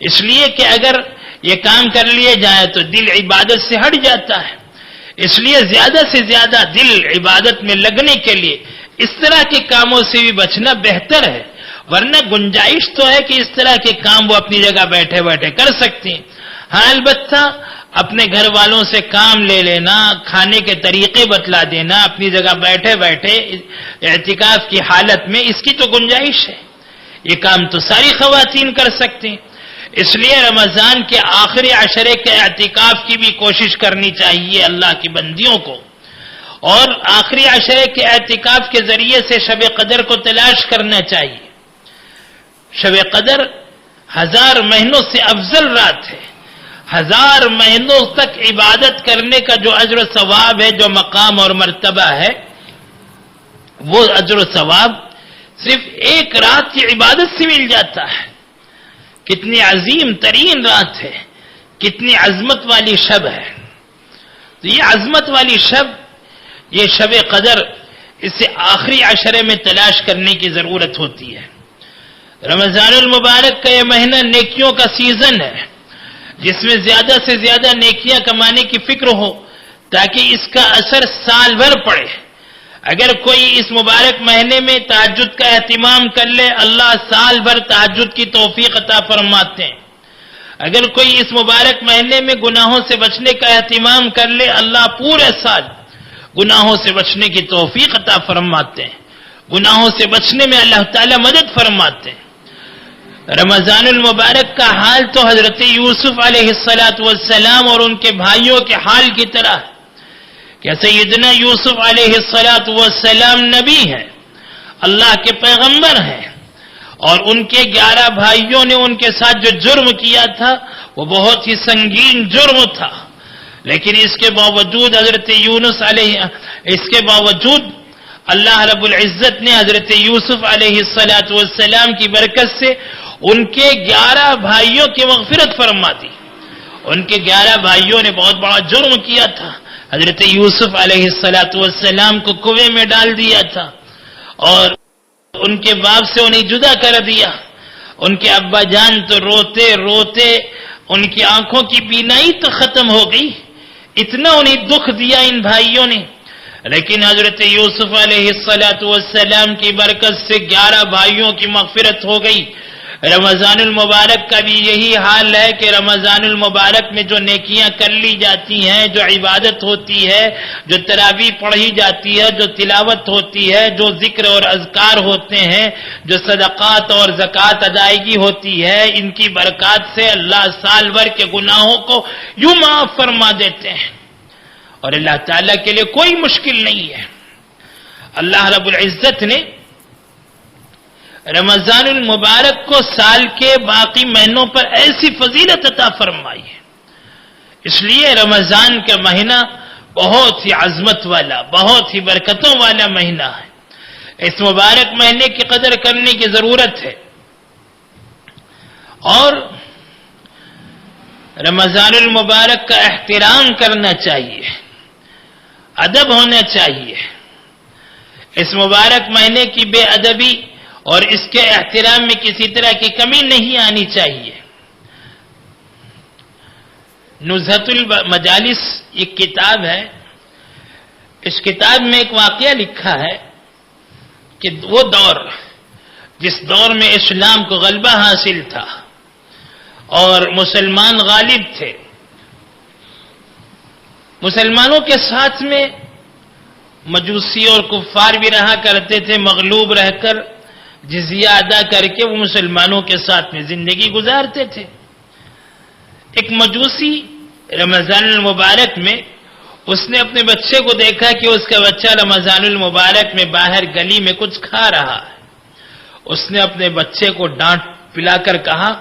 اس لیے کہ اگر یہ کام کر لیے جائے تو دل عبادت سے ہٹ جاتا ہے، اس لیے زیادہ سے زیادہ دل عبادت میں لگنے کے لیے اس طرح کے کاموں سے بھی بچنا بہتر ہے، ورنہ گنجائش تو ہے کہ اس طرح کے کام وہ اپنی جگہ بیٹھے بیٹھے کر سکتے ہیں۔ ہاں البتہ اپنے گھر والوں سے کام لے لینا، کھانے کے طریقے بتلا دینا، اپنی جگہ بیٹھے بیٹھے اعتکاف کی حالت میں، اس کی تو گنجائش ہے۔ یہ کام تو ساری خواتین کر سکتی ہیں۔ اس لیے رمضان کے آخری عشرے کے اعتکاف کی بھی کوشش کرنی چاہیے اللہ کی بندیوں کو، اور آخری عشرے کے اعتکاف کے ذریعے سے شب قدر کو تلاش کرنا چاہیے۔ شب قدر 1000 مہینوں سے افضل رات ہے۔ 1000 مہینوں تک عبادت کرنے کا جو اجر و ثواب ہے، جو مقام اور مرتبہ ہے، وہ اجر و ثواب صرف ایک رات کی عبادت سے مل جاتا ہے۔ کتنی عظیم ترین رات ہے، کتنی عظمت والی شب ہے۔ تو یہ عظمت والی شب، یہ شب قدر، اسے آخری عشرے میں تلاش کرنے کی ضرورت ہوتی ہے۔ رمضان المبارک کا یہ مہینہ نیکیوں کا سیزن ہے، جس میں زیادہ سے زیادہ نیکیاں کمانے کی فکر ہو تاکہ اس کا اثر سال بھر پڑے۔ اگر کوئی اس مبارک مہینے میں تہجد کا اہتمام کر لے، اللہ سال بھر تہجد کی توفیق عطا فرماتے ہیں۔ اگر کوئی اس مبارک مہینے میں گناہوں سے بچنے کا اہتمام کر لے، اللہ پورے سال گناہوں سے بچنے کی توفیق عطا فرماتے ہیں۔ گناہوں سے بچنے میں اللہ تعالی مدد فرماتے ہیں۔ رمضان المبارک کا حال تو حضرت یوسف علیہ السلام اور ان کے بھائیوں کے حال کی طرح ہے کہ سیدنا یوسف علیہ السلام نبی ہیں، اللہ کے پیغمبر ہیں، اور ان کے 11 بھائیوں نے ان کے ساتھ جو جرم کیا تھا وہ بہت ہی سنگین جرم تھا، لیکن اس کے باوجود اللہ رب العزت نے حضرت یوسف علیہ السلام کی برکت سے ان کے 11 بھائیوں کی مغفرت فرما دی۔ ان کے 11 بھائیوں نے بہت بڑا جرم کیا تھا، حضرت یوسف علیہ السلام کو کنویں میں ڈال دیا تھا اور ان کے باپ سے انہیں جدا کر دیا۔ ان کے ابا جان تو روتے روتے ان کی آنکھوں کی بینائی تو ختم ہو گئی، اتنا انہیں دکھ دیا ان بھائیوں نے، لیکن حضرت یوسف علیہ السلام کی برکت سے 11 بھائیوں کی مغفرت ہو گئی۔ رمضان المبارک کا بھی یہی حال ہے کہ رمضان المبارک میں جو نیکیاں کر لی جاتی ہیں، جو عبادت ہوتی ہے، جو تراویح پڑھی جاتی ہے، جو تلاوت ہوتی ہے، جو ذکر اور اذکار ہوتے ہیں، جو صدقات اور زکوٰۃ ادائیگی ہوتی ہے، ان کی برکات سے اللہ سال بھر کے گناہوں کو یوں معاف فرما دیتے ہیں، اور اللہ تعالیٰ کے لیے کوئی مشکل نہیں ہے۔ اللہ رب العزت نے رمضان المبارک کو سال کے باقی مہینوں پر ایسی فضیلت عطا فرمائی ہے، اس لیے رمضان کا مہینہ بہت ہی عظمت والا، بہت ہی برکتوں والا مہینہ ہے۔ اس مبارک مہینے کی قدر کرنے کی ضرورت ہے، اور رمضان المبارک کا احترام کرنا چاہیے، ادب ہونا چاہیے۔ اس مبارک مہینے کی بے ادبی اور اس کے احترام میں کسی طرح کی کمی نہیں آنی چاہیے۔ نزہۃ المجالس ایک کتاب ہے، اس کتاب میں ایک واقعہ لکھا ہے کہ وہ دور جس دور میں اسلام کو غلبہ حاصل تھا اور مسلمان غالب تھے، مسلمانوں کے ساتھ میں مجوسی اور کفار بھی رہا کرتے تھے، مغلوب رہ کر جزیہ ادا کر کے وہ مسلمانوں کے ساتھ میں زندگی گزارتے تھے۔ ایک مجوسی رمضان المبارک میں اس نے اپنے بچے کو دیکھا کہ اس کا بچہ رمضان المبارک میں باہر گلی میں کچھ کھا رہا ہے۔ اس نے اپنے بچے کو ڈانٹ پلا کر کہا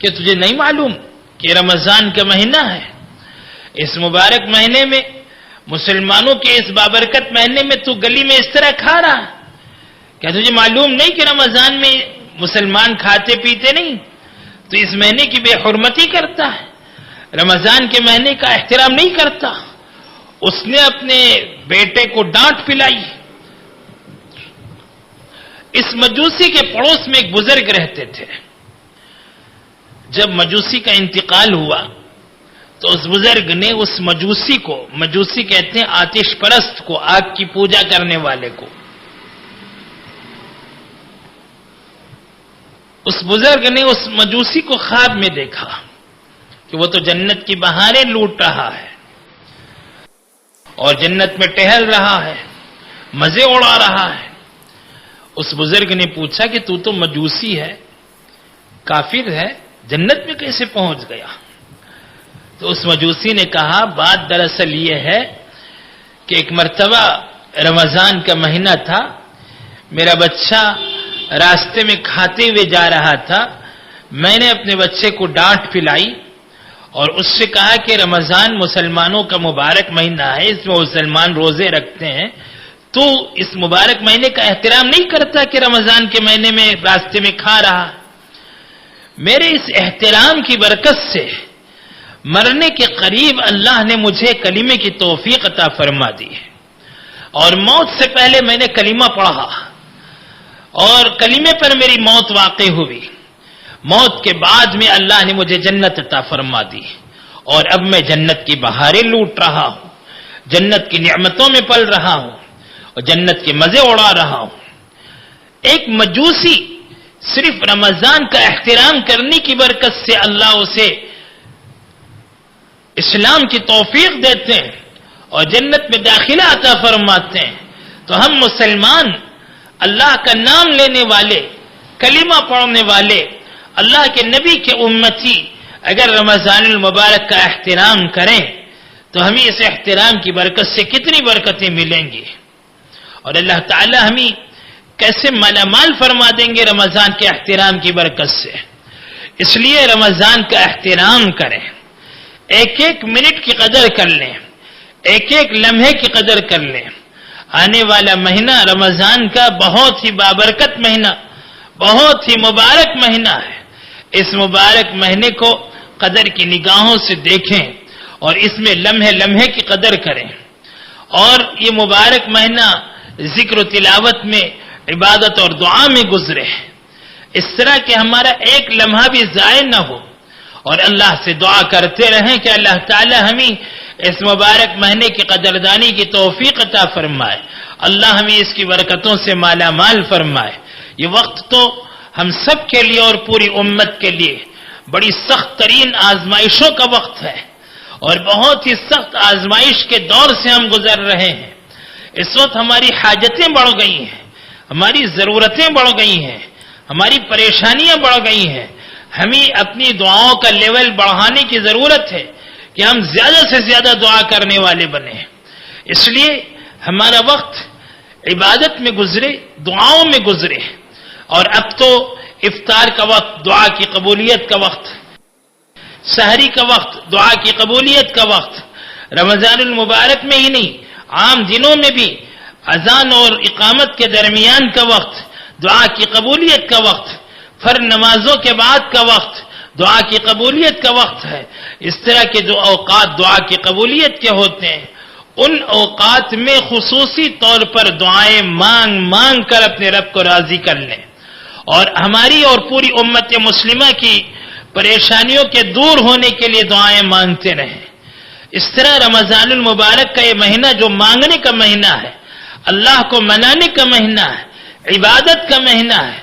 کہ تجھے نہیں معلوم کہ رمضان کا مہینہ ہے، اس مبارک مہینے میں، مسلمانوں کے اس بابرکت مہینے میں تو گلی میں اس طرح کھا رہا، کیا تجھے معلوم نہیں کہ رمضان میں مسلمان کھاتے پیتے نہیں، تو اس مہینے کی بے حرمتی کرتا ہے، رمضان کے مہینے کا احترام نہیں کرتا۔ اس نے اپنے بیٹے کو ڈانٹ پلائی۔ اس مجوسی کے پڑوس میں ایک بزرگ رہتے تھے۔ جب مجوسی کا انتقال ہوا تو اس بزرگ نے اس مجوسی کو، مجوسی کہتے ہیں آتش پرست کو، آگ کی پوجا کرنے والے کو، اس بزرگ نے اس مجوسی کو خواب میں دیکھا کہ وہ تو جنت کی بہاریں لوٹ رہا ہے اور جنت میں ٹہل رہا ہے، مزے اڑا رہا ہے۔ اس بزرگ نے پوچھا کہ تو مجوسی ہے، کافر ہے، جنت میں کیسے پہنچ گیا؟ تو اس مجوسی نے کہا بات دراصل یہ ہے کہ ایک مرتبہ رمضان کا مہینہ تھا، میرا بچہ راستے میں کھاتے ہوئے جا رہا تھا، میں نے اپنے بچے کو ڈانٹ پلائی اور اس سے کہا کہ رمضان مسلمانوں کا مبارک مہینہ ہے، اس میں مسلمان روزے رکھتے ہیں، تو اس مبارک مہینے کا احترام نہیں کرتا کہ رمضان کے مہینے میں راستے میں کھا رہا۔ میرے اس احترام کی برکت سے مرنے کے قریب اللہ نے مجھے کلمے کی توفیق عطا فرما دی ہے، اور موت سے پہلے میں نے کلمہ پڑھا اور کلمے پر میری موت واقع ہوئی، موت کے بعد میں اللہ نے مجھے جنت عطا فرما دی اور اب میں جنت کی بہاریں لوٹ رہا ہوں، جنت کی نعمتوں میں پل رہا ہوں اور جنت کے مزے اڑا رہا ہوں۔ ایک مجوسی صرف رمضان کا احترام کرنے کی برکت سے اللہ اسے اسلام کی توفیق دیتے ہیں اور جنت میں داخلہ عطا فرماتے ہیں، تو ہم مسلمان اللہ کا نام لینے والے، کلمہ پڑھنے والے، اللہ کے نبی کے امتی اگر رمضان المبارک کا احترام کریں تو ہمیں اس احترام کی برکت سے کتنی برکتیں ملیں گی، اور اللہ تعالی ہمیں کیسے مالا مال فرما دیں گے رمضان کے احترام کی برکت سے۔ اس لیے رمضان کا احترام کریں، ایک ایک منٹ کی قدر کر لیں، ایک ایک لمحے کی قدر کر لیں۔ آنے والا مہینہ رمضان کا بہت ہی بابرکت مہینہ، بہت ہی مبارک مہینہ ہے، اس مبارک مہینے کو قدر کی نگاہوں سے دیکھیں اور اس میں لمحے لمحے کی قدر کریں، اور یہ مبارک مہینہ ذکر و تلاوت میں، عبادت اور دعا میں گزرے، اس طرح کہ ہمارا ایک لمحہ بھی ضائع نہ ہو، اور اللہ سے دعا کرتے رہیں کہ اللہ تعالی ہمیں اس مبارک مہینے کی قدردانی کی توفیق عطا فرمائے، اللہ ہمیں اس کی برکتوں سے مالا مال فرمائے۔ یہ وقت تو ہم سب کے لیے اور پوری امت کے لیے بڑی سخت ترین آزمائشوں کا وقت ہے، اور بہت ہی سخت آزمائش کے دور سے ہم گزر رہے ہیں۔ اس وقت ہماری حاجتیں بڑھ گئی ہیں، ہماری ضرورتیں بڑھ گئی ہیں، ہماری پریشانیاں بڑھ گئی ہیں، ہمیں اپنی دعاؤں کا لیول بڑھانے کی ضرورت ہے کہ ہم زیادہ سے زیادہ دعا کرنے والے بنیں۔ اس لیے ہمارا وقت عبادت میں گزرے، دعاؤں میں گزرے، اور اب تو افطار کا وقت دعا کی قبولیت کا وقت، سحری کا وقت دعا کی قبولیت کا وقت، رمضان المبارک میں ہی نہیں عام دنوں میں بھی اذان اور اقامت کے درمیان کا وقت دعا کی قبولیت کا وقت، فرض نمازوں کے بعد کا وقت دعا کی قبولیت کا وقت ہے۔ اس طرح کے جو اوقات دعا کی قبولیت کے ہوتے ہیں، ان اوقات میں خصوصی طور پر دعائیں مانگ مانگ کر اپنے رب کو راضی کر لیں، اور ہماری اور پوری امت مسلمہ کی پریشانیوں کے دور ہونے کے لیے دعائیں مانگتے رہیں۔ اس طرح رمضان المبارک کا یہ مہینہ جو مانگنے کا مہینہ ہے، اللہ کو منانے کا مہینہ ہے، عبادت کا مہینہ ہے،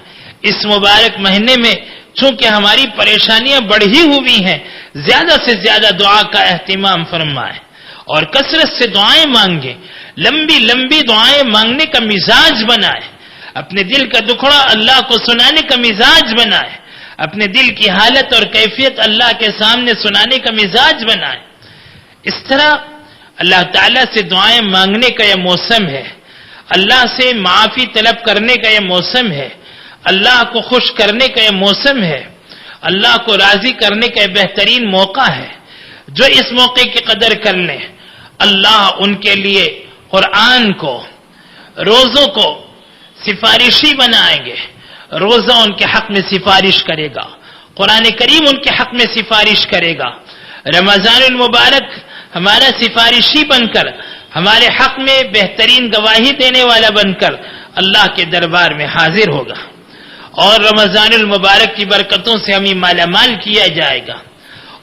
اس مبارک مہینے میں چونکہ ہماری پریشانیاں بڑھی ہوئی ہیں، زیادہ سے زیادہ دعا کا اہتمام فرمائیں اور کثرت سے دعائیں مانگیں، لمبی لمبی دعائیں مانگنے کا مزاج بنائیں، اپنے دل کا دکھڑا اللہ کو سنانے کا مزاج بنائیں، اپنے دل کی حالت اور کیفیت اللہ کے سامنے سنانے کا مزاج بنائیں۔ اس طرح اللہ تعالیٰ سے دعائیں مانگنے کا یہ موسم ہے، اللہ سے معافی طلب کرنے کا یہ موسم ہے، اللہ کو خوش کرنے کا یہ موسم ہے، اللہ کو راضی کرنے کا یہ بہترین موقع ہے۔ جو اس موقع کی قدر کر لیں، اللہ ان کے لیے قرآن کو، روزوں کو سفارشی بنائیں گے، روزہ ان کے حق میں سفارش کرے گا، قرآن کریم ان کے حق میں سفارش کرے گا، رمضان المبارک ہمارا سفارشی بن کر ہمارے حق میں بہترین گواہی دینے والا بن کر اللہ کے دربار میں حاضر ہوگا، اور رمضان المبارک کی برکتوں سے ہمیں مالا مال کیا جائے گا۔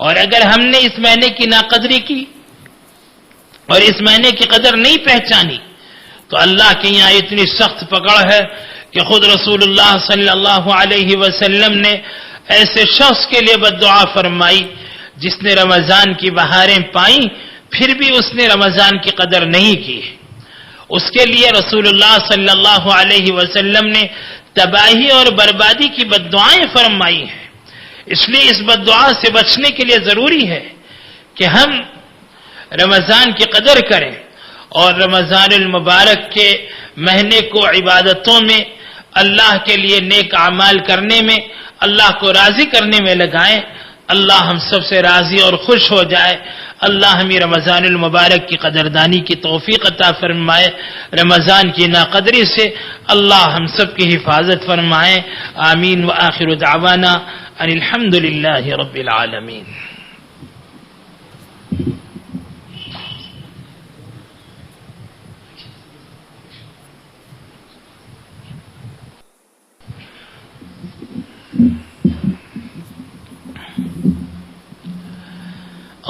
اور اگر ہم نے اس مہینے کی ناقدری کی اور اس مہینے کی قدر نہیں پہچانی تو اللہ کے یہاں اتنی سخت پکڑ ہے کہ خود رسول اللہ صلی اللہ علیہ وسلم نے ایسے شخص کے لیے بد دعا فرمائی جس نے رمضان کی بہاریں پائیں پھر بھی اس نے رمضان کی قدر نہیں کی، اس کے لیے رسول اللہ صلی اللہ علیہ وسلم نے تباہی اور بربادی کی بددعائیں فرمائی ہیں۔ اس لیے اس بددعا سے بچنے کے لیے ضروری ہے کہ ہم رمضان کی قدر کریں اور رمضان المبارک کے مہینے کو عبادتوں میں، اللہ کے لیے نیک اعمال کرنے میں، اللہ کو راضی کرنے میں لگائیں۔ اللہ ہم سب سے راضی اور خوش ہو جائے۔ اللہ ہمیں رمضان المبارک کی قدردانی کی توفیق عطا فرمائے، رمضان کی ناقدری سے اللہ ہم سب کی حفاظت فرمائے۔ آمین وآخر دعوانا ان الحمد للہ رب العالمین۔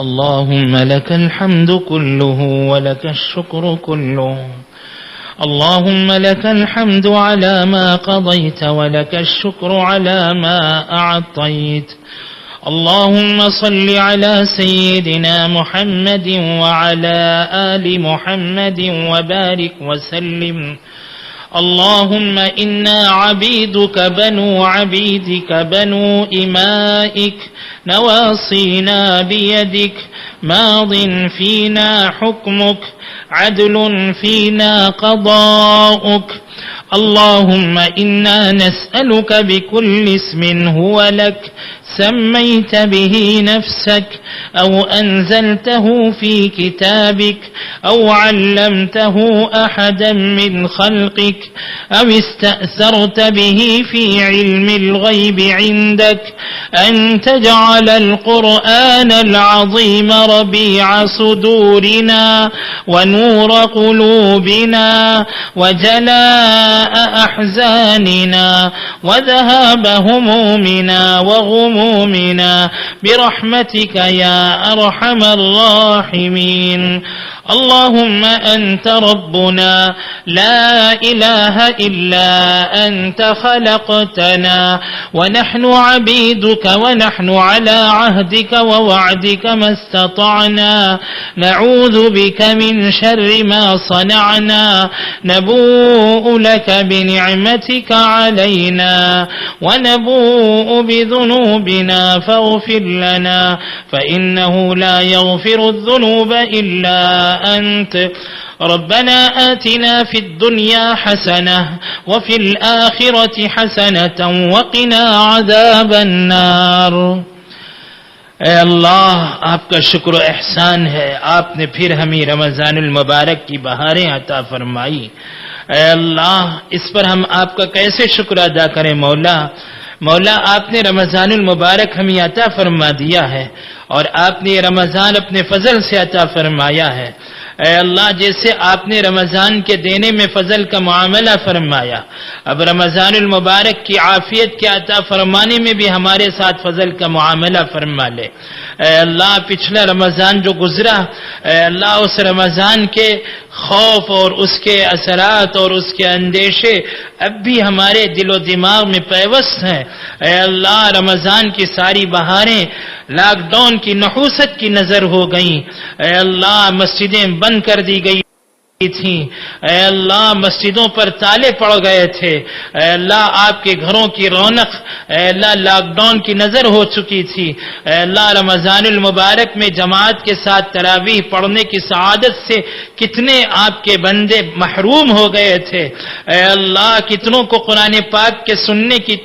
اللهم لك الحمد كله ولك الشكر كله، اللهم لك الحمد على ما قضيت ولك الشكر على ما أعطيت، اللهم صل على سيدنا محمد وعلى آل محمد وبارك وسلم. اللهم إنا عبيدك بنو عبيدك بنو إمائك نواصينا بيدك ماض فينا حكمك عدل فينا قضاؤك. اللهم إنا نسألك بكل اسم هو لك سميت به نفسك أو أنزلته في كتابك أو علمته أحدا من خلقك أو استأثرت به في علم الغيب عندك أن تجعل القرآن العظيم ربيع صدورنا ونور قلوبنا وجلاء أحزاننا وذهاب همومنا وغمومنا برحمتك يا أرحم الراحمين. اللهم أنت ربنا لا إله إلا أنت خلقتنا ونحن عبيدك ونحن على عهدك ووعدك ما استطعنا نعوذ بك من شر ما صنعنا نبوء لك بنعمتك علينا ونبوء بذنوبنا فاغفر لنا فإنه لا يغفر الذنوب إلا أنت. ربنا آتنا في الدنيا حسنة وفي الآخرة حسنة وقنا عذاب النار. اے اللہ آپ کا شکر و احسان ہے، آپ نے پھر ہمیں رمضان المبارک کی بہاریں عطا فرمائی۔ اے اللہ اس پر ہم آپ کا کیسے شکر ادا کریں مولا آپ نے رمضان المبارک ہمیں عطا فرما دیا ہے اور آپ نے یہ رمضان اپنے فضل سے عطا فرمایا ہے۔ اے اللہ جیسے آپ نے رمضان کے دینے میں فضل کا معاملہ فرمایا، اب رمضان المبارک کی عافیت کے عطا فرمانے میں بھی ہمارے ساتھ فضل کا معاملہ فرما لے۔ اے اللہ پچھلا رمضان جو گزرا، اے اللہ اس رمضان کے خوف اور اس کے اثرات اور اس کے اندیشے اب بھی ہمارے دل و دماغ میں پیوست ہیں۔ اے اللہ رمضان کی ساری بہاریں لاک ڈاؤن کی نحوست کی نظر ہو گئیں۔ اے اللہ مسجدیں بند کر دی گئی تھیں، اے اللہ مسجدوں پر تالے پڑ گئے تھے، اے اللہ آپ کے گھروں کی رونق اے اللہ لاک ڈاؤن کی نظر ہو چکی تھی۔ اے اللہ رمضان المبارک میں جماعت کے ساتھ تراویح پڑھنے کی سعادت سے کتنے آپ کے بندے محروم ہو گئے تھے۔ اے اللہ کتنوں کو قرآن پاک کے سننے کی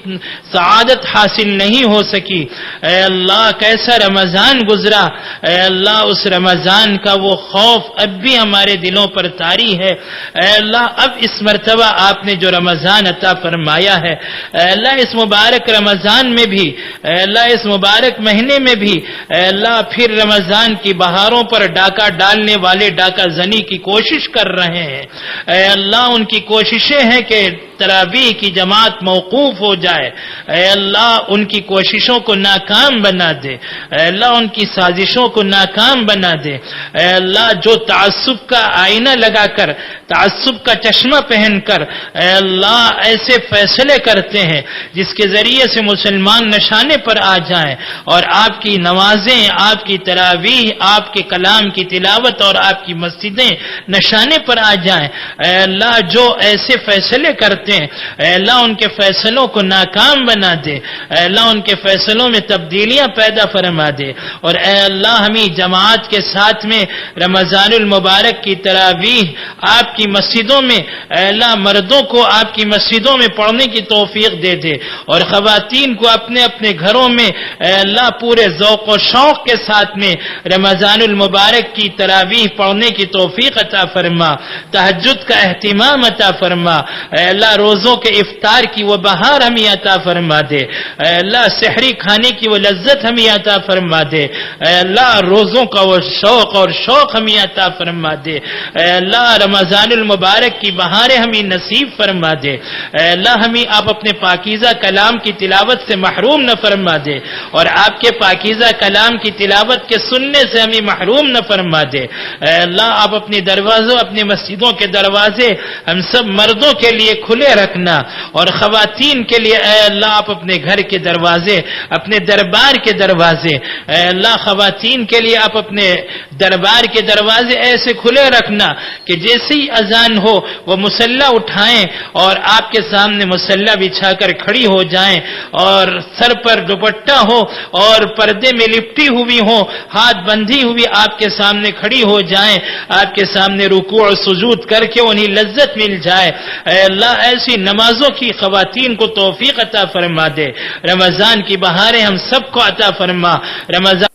سعادت حاصل نہیں ہو سکی۔ اے اللہ کیسا رمضان گزرا، اے اللہ اس رمضان کا وہ خوف اب بھی ہمارے دلوں پر طاری ہے۔ اے اللہ اب اس مرتبہ آپ نے جو رمضان عطا فرمایا ہے، اے اللہ اس مبارک رمضان میں بھی، اے اللہ اس مبارک مہینے میں بھی، اے اللہ پھر رمضان کی بہاروں پر ڈاکہ ڈالنے والے ڈاکہ زنی کی کوشش کر رہے ہیں۔ اے اللہ ان کی کوششیں ہیں کہ تراویح کی جماعت موقوف ہو جائے، اے اللہ ان کی کوششوں کو ناکام بنا دے، اے اللہ ان کی سازشوں کو ناکام بنا دے، اے اللہ جو تعصب کا آئینہ لگا کر، تعصب کا چشمہ پہن کر اے اللہ ایسے فیصلے کرتے ہیں جس کے ذریعے سے مسلمان نشانے پر آ جائیں اور آپ کی نمازیں، آپ کی تراویح، آپ کے کلام کی تلاوت اور آپ کی مسجدیں نشانے پر آ جائیں، اے اللہ جو ایسے فیصلے کرتے ہیں اے اللہ ان کے فیصلوں کو ناکام بنا دے، اے اللہ ان کے فیصلوں میں تبدیلیاں پیدا فرما دے، اور اے اللہ ہمیں جماعت کے ساتھ میں رمضان المبارک کی تراویح آپ کی مسجدوں میں اے اللہ مردوں کو آپ کی مسجدوں میں پڑھنے کی توفیق دے دے، اور خواتین کو اپنے اپنے گھروں میں اے اللہ پورے ذوق و شوق کے ساتھ میں رمضان المبارک کی تراویح پڑھنے کی توفیق عطا فرما، تہجد کا اہتمام عطا فرما، اے اللہ روزوں کے افطار کی وہ بہار ہمیں عطا فرما دے، اے اللہ سحری کھانے کی وہ لذت ہمیں عطا فرما دے، اے اللہ روزوں کا وہ شوق اور شوق ہمیں عطا فرما دے، اے اللہ رمضان المبارک کی بہاریں ہمیں نصیب فرما دے، اے اللہ ہمیں آپ اپنے پاکیزہ کلام کی تلاوت سے محروم نہ فرما دے، اور آپ کے پاکیزہ کلام کی تلاوت کے سننے سے ہمیں محروم نہ فرما دے، اے اللہ آپ اپنے دروازوں، اپنی مسجدوں کے دروازے ہم سب مردوں کے لیے کھلے رکھنا، اور خواتین کے لیے اے اللہ آپ اپنے گھر کے دروازے، اپنے دربار کے دروازے اے اللہ خواتین کے لیے آپ اپنے دربار کے دروازے ایسے کھلے رکھنا کہ جیسے ہی اذان ہو وہ مصلی اٹھائیں اور آپ کے سامنے مصلی بچھا کر کھڑی ہو جائیں، اور سر پر دوپٹہ ہو اور پردے میں لپٹی ہوئی ہو، ہاتھ بندھی ہوئی آپ کے سامنے کھڑی ہو جائیں، آپ کے سامنے رکوع اور سجود کر کے انہیں لذت مل جائے، اے اللہ ایسی نمازوں کی خواتین کو توفیق عطا فرما دے، رمضان کی بہاریں ہم سب کو عطا فرما، رمضان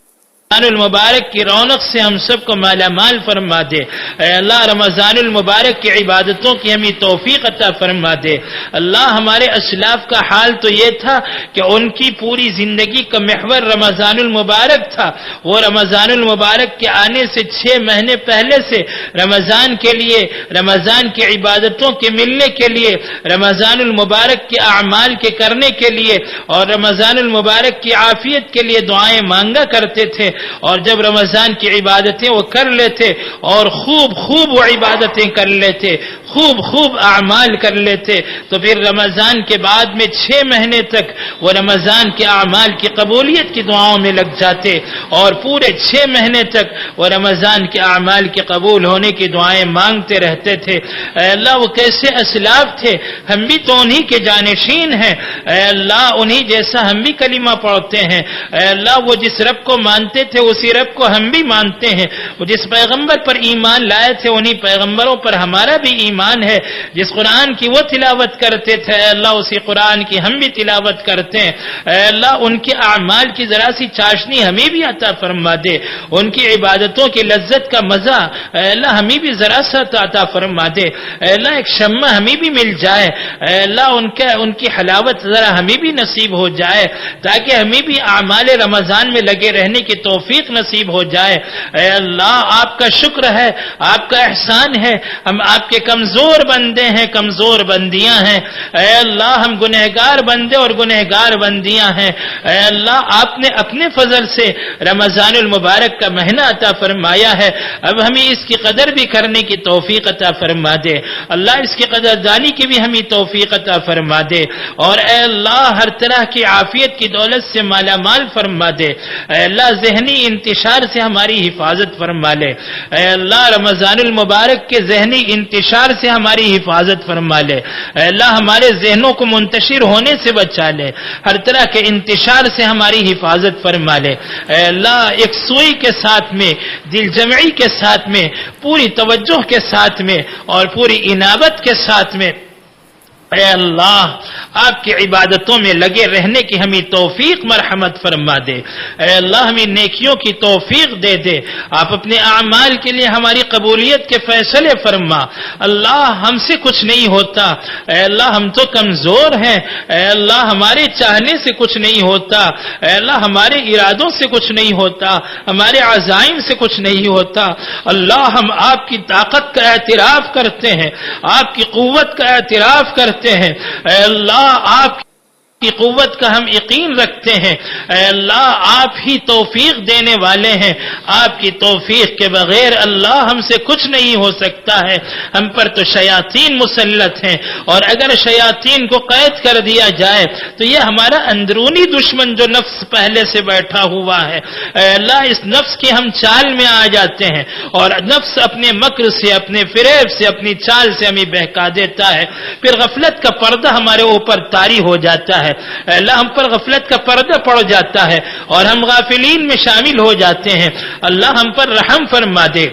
المبارک کی رونق سے ہم سب کو مالا مال فرما دے، اے اللہ رمضان المبارک کی عبادتوں کی ہمیں توفیق عطا فرما دے، اللہ ہمارے اسلاف کا حال تو یہ تھا کہ ان کی پوری زندگی کا محور رمضان المبارک تھا، وہ رمضان المبارک کے آنے سے 6 مہینے پہلے سے رمضان کے لیے، رمضان کی عبادتوں کے ملنے کے لیے، رمضان المبارک کے اعمال کے کرنے کے لیے اور رمضان المبارک کی عافیت کے لیے دعائیں مانگا کرتے تھے، اور جب رمضان کی عبادتیں وہ کر لیتے اور خوب وہ عبادتیں کر لیتے، خوب اعمال کر لیتے، تو پھر رمضان کے بعد میں 6 مہینے تک وہ رمضان کے اعمال کی قبولیت کی دعاؤں میں لگ جاتے، اور پورے 6 مہینے تک وہ رمضان کے اعمال کے قبول ہونے کی دعائیں مانگتے رہتے تھے، اے اللہ وہ کیسے اسلاف تھے، ہم بھی تو انہی کے جانشین ہیں، اے اللہ انہی جیسا ہم بھی کلمہ پڑھتے ہیں، اے اللہ وہ جس رب کو مانتے تھے اسی رب کو ہم بھی مانتے ہیں، وہ جس پیغمبر پر ایمان لائے تھے انہی پیغمبروں پر ہمارا بھی ایمان ہے، جس قرآن کی وہ تلاوت کرتے تھے اے اللہ اسی قرآن کی ہم بھی تلاوت کرتے ہیں، اے اللہ ان کے اعمال کی ذرا سی چاشنی ہمیں بھی عطا فرما دے، ان کی عبادتوں کی لذت کا مزہ اے اللہ ہمیں بھی ذرا سا عطا فرما دے، اے اللہ ایک شمع ہمیں بھی مل جائے، اے اللہ ان کی حلاوت ذرا ہمیں بھی نصیب ہو جائے، تاکہ ہمیں بھی اعمال رمضان میں لگے رہنے کی توفیق نصیب ہو جائے، اے اللہ آپ کا شکر ہے، آپ کا احسان ہے، ہم آپ کے کمزور بندے ہیں، کمزور بندیاں ہیں، اے اللہ ہم گنہگار بندے اور گنہگار بندیاں ہیں، اے اللہ آپ نے اپنے فضل سے رمضان المبارک کا مہینہ عطا فرمایا ہے، اب ہمیں اس کی قدر بھی کرنے کی توفیق عطا فرما دے، اللہ اس کی قدردانی کی بھی ہمیں توفیق عطا فرما دے، اور اے اللہ ہر طرح کی عافیت کی دولت سے مالا مال فرما دے، اے اللہ ذہنی انتشار سے ہماری حفاظت فرما لے، اے اللہ رمضان المبارک کے ذہنی انتشار سے ہماری حفاظت فرما لے، اے اللہ ہمارے ذہنوں کو منتشر ہونے سے بچا لے، ہر طرح کے انتشار سے ہماری حفاظت فرما لے، اے اللہ ایک سوئی کے ساتھ میں، دل جمعی کے ساتھ میں، پوری توجہ کے ساتھ میں اور پوری انابت کے ساتھ میں اے اللہ آپ کی عبادتوں میں لگے رہنے کی ہمیں توفیق مرحمت فرما دے، اے اللہ ہمیں نیکیوں کی توفیق دے دے، آپ اپنے اعمال کے لیے ہماری قبولیت کے فیصلے فرما، اللہ ہم سے کچھ نہیں ہوتا، اے اللہ ہم تو کمزور ہیں، اے اللہ ہمارے چاہنے سے کچھ نہیں ہوتا، اے اللہ ہمارے ارادوں سے کچھ نہیں ہوتا، ہمارے عزائم سے کچھ نہیں ہوتا، اللہ ہم آپ کی طاقت کا اعتراف کرتے ہیں، آپ کی قوت کا اعتراف کرتے رکھتے ہیں، اے اللہ آپ کی قوت کا ہم یقین رکھتے ہیں، اے اللہ آپ ہی توفیق دینے والے ہیں، آپ کی توفیق کے بغیر اللہ ہم سے کچھ نہیں ہو سکتا ہے، ہم پر تو شیاطین مسلط ہیں، اور اگر شیاطین کو قید کر دیا جائے تو یہ ہمارا اندرونی دشمن جو نفس پہلے سے بیٹھا ہوا ہے، اے اللہ اس نفس کی ہم چال میں آ جاتے ہیں، اور نفس اپنے مکر سے، اپنے فریب سے، اپنی چال سے ہمیں بہکا دیتا ہے، پھر غفلت کا پردہ ہمارے اوپر طاری ہو جاتا ہے، اللہ ہم پر غفلت کا پردہ پڑ جاتا ہے اور ہم غافلین میں شامل ہو جاتے ہیں، اللہ ہم پر رحم فرما دے،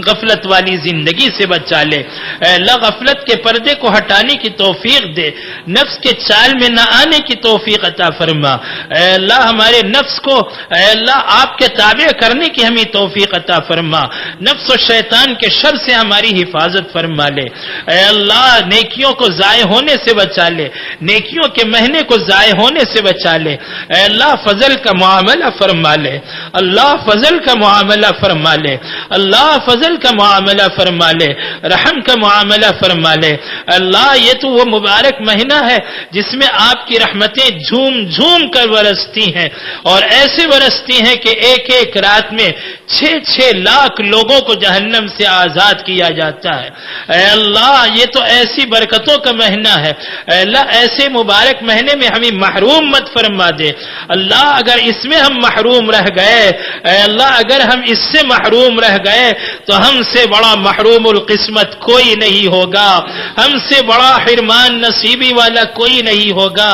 غفلت والی زندگی سے بچا لے، اے اللہ غفلت کے پردے کو ہٹانے کی توفیق دے، نفس کے چال میں نہ آنے کی توفیق عطا فرما، اے اللہ ہمارے نفس کو اے اللہ آپ کے تابع کرنے کی ہمیں توفیق عطا فرما، نفس و شیطان کے شر سے ہماری حفاظت فرما لے، اے اللہ نیکیوں کو ضائع ہونے سے بچا لے، نیکیوں کے مہینے کو ضائع ہونے سے بچا لے، اے اللہ فضل کا معاملہ فرما لے، اللہ فضل کا معاملہ فرما لے، اللہ فضل کا معاملہ فرما لے، رحم کا معاملہ فرما لے، اللہ یہ تو وہ مبارک مہینہ ہے جس میں آپ کی رحمتیں جھوم جھوم کر برستی ہیں، اور ایسے برستی ہیں کہ ایک ایک رات میں 6 لاکھ لوگوں کو جہنم سے آزاد کیا جاتا ہے، اے اللہ یہ تو ایسی برکتوں کا مہینہ ہے، اے اللہ ایسے مبارک مہینے میں ہمیں محروم مت فرما دے، اللہ اگر اس میں ہم محروم رہ گئے، اے اللہ اگر ہم اس سے محروم رہ گئے تو ہم سے بڑا محروم القسمت کوئی نہیں ہوگا، ہم سے بڑا حرمان نصیبی والا کوئی نہیں ہوگا،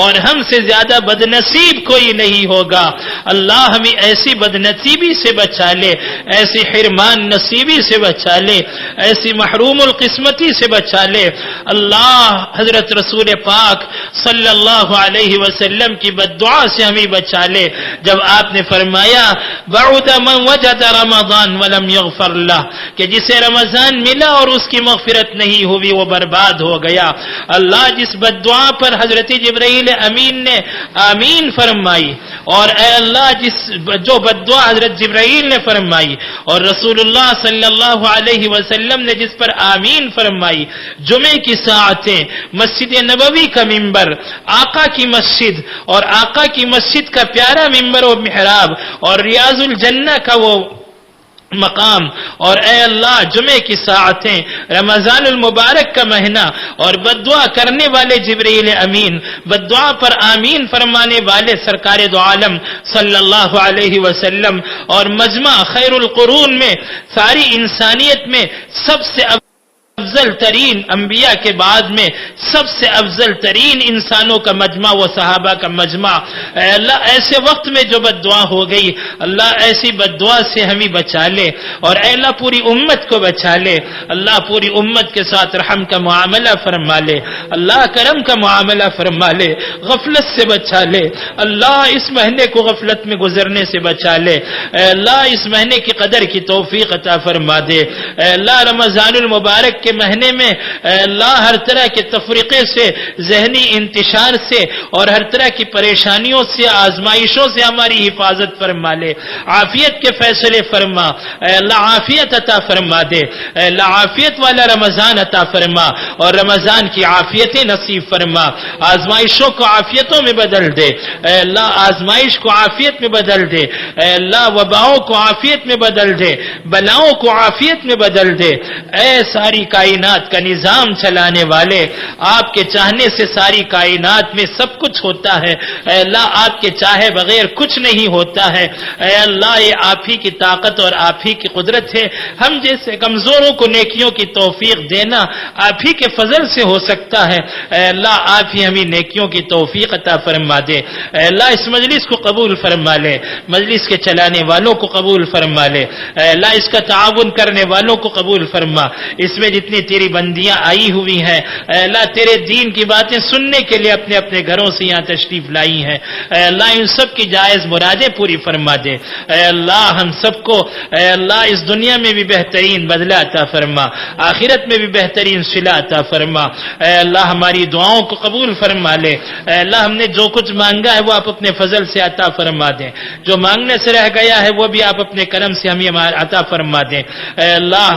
اور ہم سے زیادہ بد نصیب کوئی نہیں ہوگا، اللہ ہمیں ایسی بد نصیبی سے بچا لے، ایسی حرمان نصیبی سے بچا لے، ایسی محروم القسمتی سے بچا لے، اللہ حضرت رسول پاک صلی اللہ علیہ وسلم کی بد دعا سے ہمیں بچا لے، جب آپ نے فرمایا بعد من وجد رمضان ولم یغفر اللہ، کہ جسے رمضان ملا اور اس کی مغفرت نہیں ہوئی وہ برباد ہو گیا، اللہ جس بد دعا پر حضرت جبرائیل امین نے آمین فرمائی، اور اے اللہ جو بد دعا حضرت جبرائیل نے فرمائی اور رسول اللہ صلی اللہ علیہ وسلم نے جس پر آمین فرمائی، جمعے کی ساعتیں، مسجد نبوی کا ممبر، آقا کی مسجد اور آقا کی مسجد کا پیارا ممبر و محراب اور ریاض الجنہ کا وہ مقام، اور اے اللہ جمعے کی ساعتیں، رمضان المبارک کا مہینہ، اور بد دعا کرنے والے جبرائیل امین، بد دعا پر آمین فرمانے والے سرکار دو عالم صلی اللہ علیہ وسلم، اور مجمع خیر القرون میں ساری انسانیت میں سب سے افضل ترین انبیاء کے بعد میں سب سے افضل ترین انسانوں کا مجمع وہ صحابہ کا مجمع، اے اللہ ایسے وقت میں جو بد دعا ہو گئی، اللہ ایسی بد دعا سے ہمیں بچا لے، اور اے اللہ پوری امت کو بچا لے، اللہ پوری امت کے ساتھ رحم کا معاملہ فرما لے، اللہ کرم کا معاملہ فرما لے، غفلت سے بچا لے، اللہ اس مہینے کو غفلت میں گزرنے سے بچا لے، اے اللہ اس مہینے کی قدر کی توفیق عطا فرما دے، اے اللہ رمضان المبارک کے مہینے میں اے اللہ ہر طرح کے تفریقے سے، ذہنی انتشار سے اور ہر طرح کی پریشانیوں سے، آزمائشوں سے ہماری حفاظت فرما لے، عافیت کے فیصلے فرما، اے اللہ عافیت عطا فرما دے، اے اللہ عافیت والا رمضان عطا فرما اور رمضان کی عافیتیں نصیب فرما، آزمائشوں کو عافیتوں میں بدل دے، اے اللہ آزمائش کو عافیت میں بدل دے، اے اللہ وباؤں کو عافیت میں بدل دے، بلاؤں کو عافیت میں بدل دے، اے ساری کائنات کا نظام چلانے والے، آپ کے چاہنے سے ساری کائنات میں سب کچھ ہوتا ہے، اے اللہ آپ کے چاہے بغیر کچھ نہیں ہوتا ہے، اے اللہ یہ آپ ہی کی طاقت اور آپ ہی کی قدرت ہے، ہم جیسے کمزوروں کو نیکیوں کی توفیق دینا آپ ہی کے فضل سے ہو سکتا ہے، اے اللہ آپ ہی ہمیں نیکیوں کی توفیق عطا فرما دے، اے اللہ اس مجلس کو قبول فرما لے، مجلس کے چلانے والوں کو قبول فرما لے، اے اللہ اس کا تعاون کرنے والوں کو قبول فرما، اس میں جتنی تیری بندیاں آئی ہوئی ہیں اے اللہ تیرے دین کی باتیں سننے کے لیے اپنے اپنے گھروں سے یہاں تشریف لائی ہیں، اے اللہ ان سب کی جائز مرادیں پوری فرما دے، اے اللہ ہم سب کو اے اللہ اس دنیا میں بھی بہترین بدلہ عطا فرما، آخرت میں بھی بہترین صلہ عطا فرما، اے اللہ ہماری دعاؤں کو قبول فرما لے، اے اللہ ہم نے جو کچھ مانگا ہے وہ آپ اپنے فضل سے عطا فرما دیں، جو مانگنے سے رہ گیا ہے وہ بھی آپ اپنے کرم سے ہمیں عطا فرما دیں، اے اللہ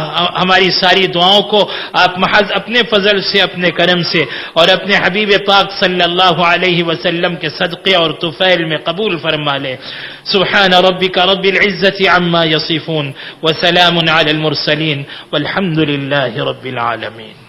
ہماری ساری دعاؤں کو آپ محض اپنے فضل سے، اپنے کرم سے اور اپنے حبیب پاک صلی اللہ علیہ وسلم کے صدقے اور طفیل میں قبول فرما لے۔ سبحان ربک رب العزة عما یصفون وسلام علی المرسلین والحمد للہ رب العالمین۔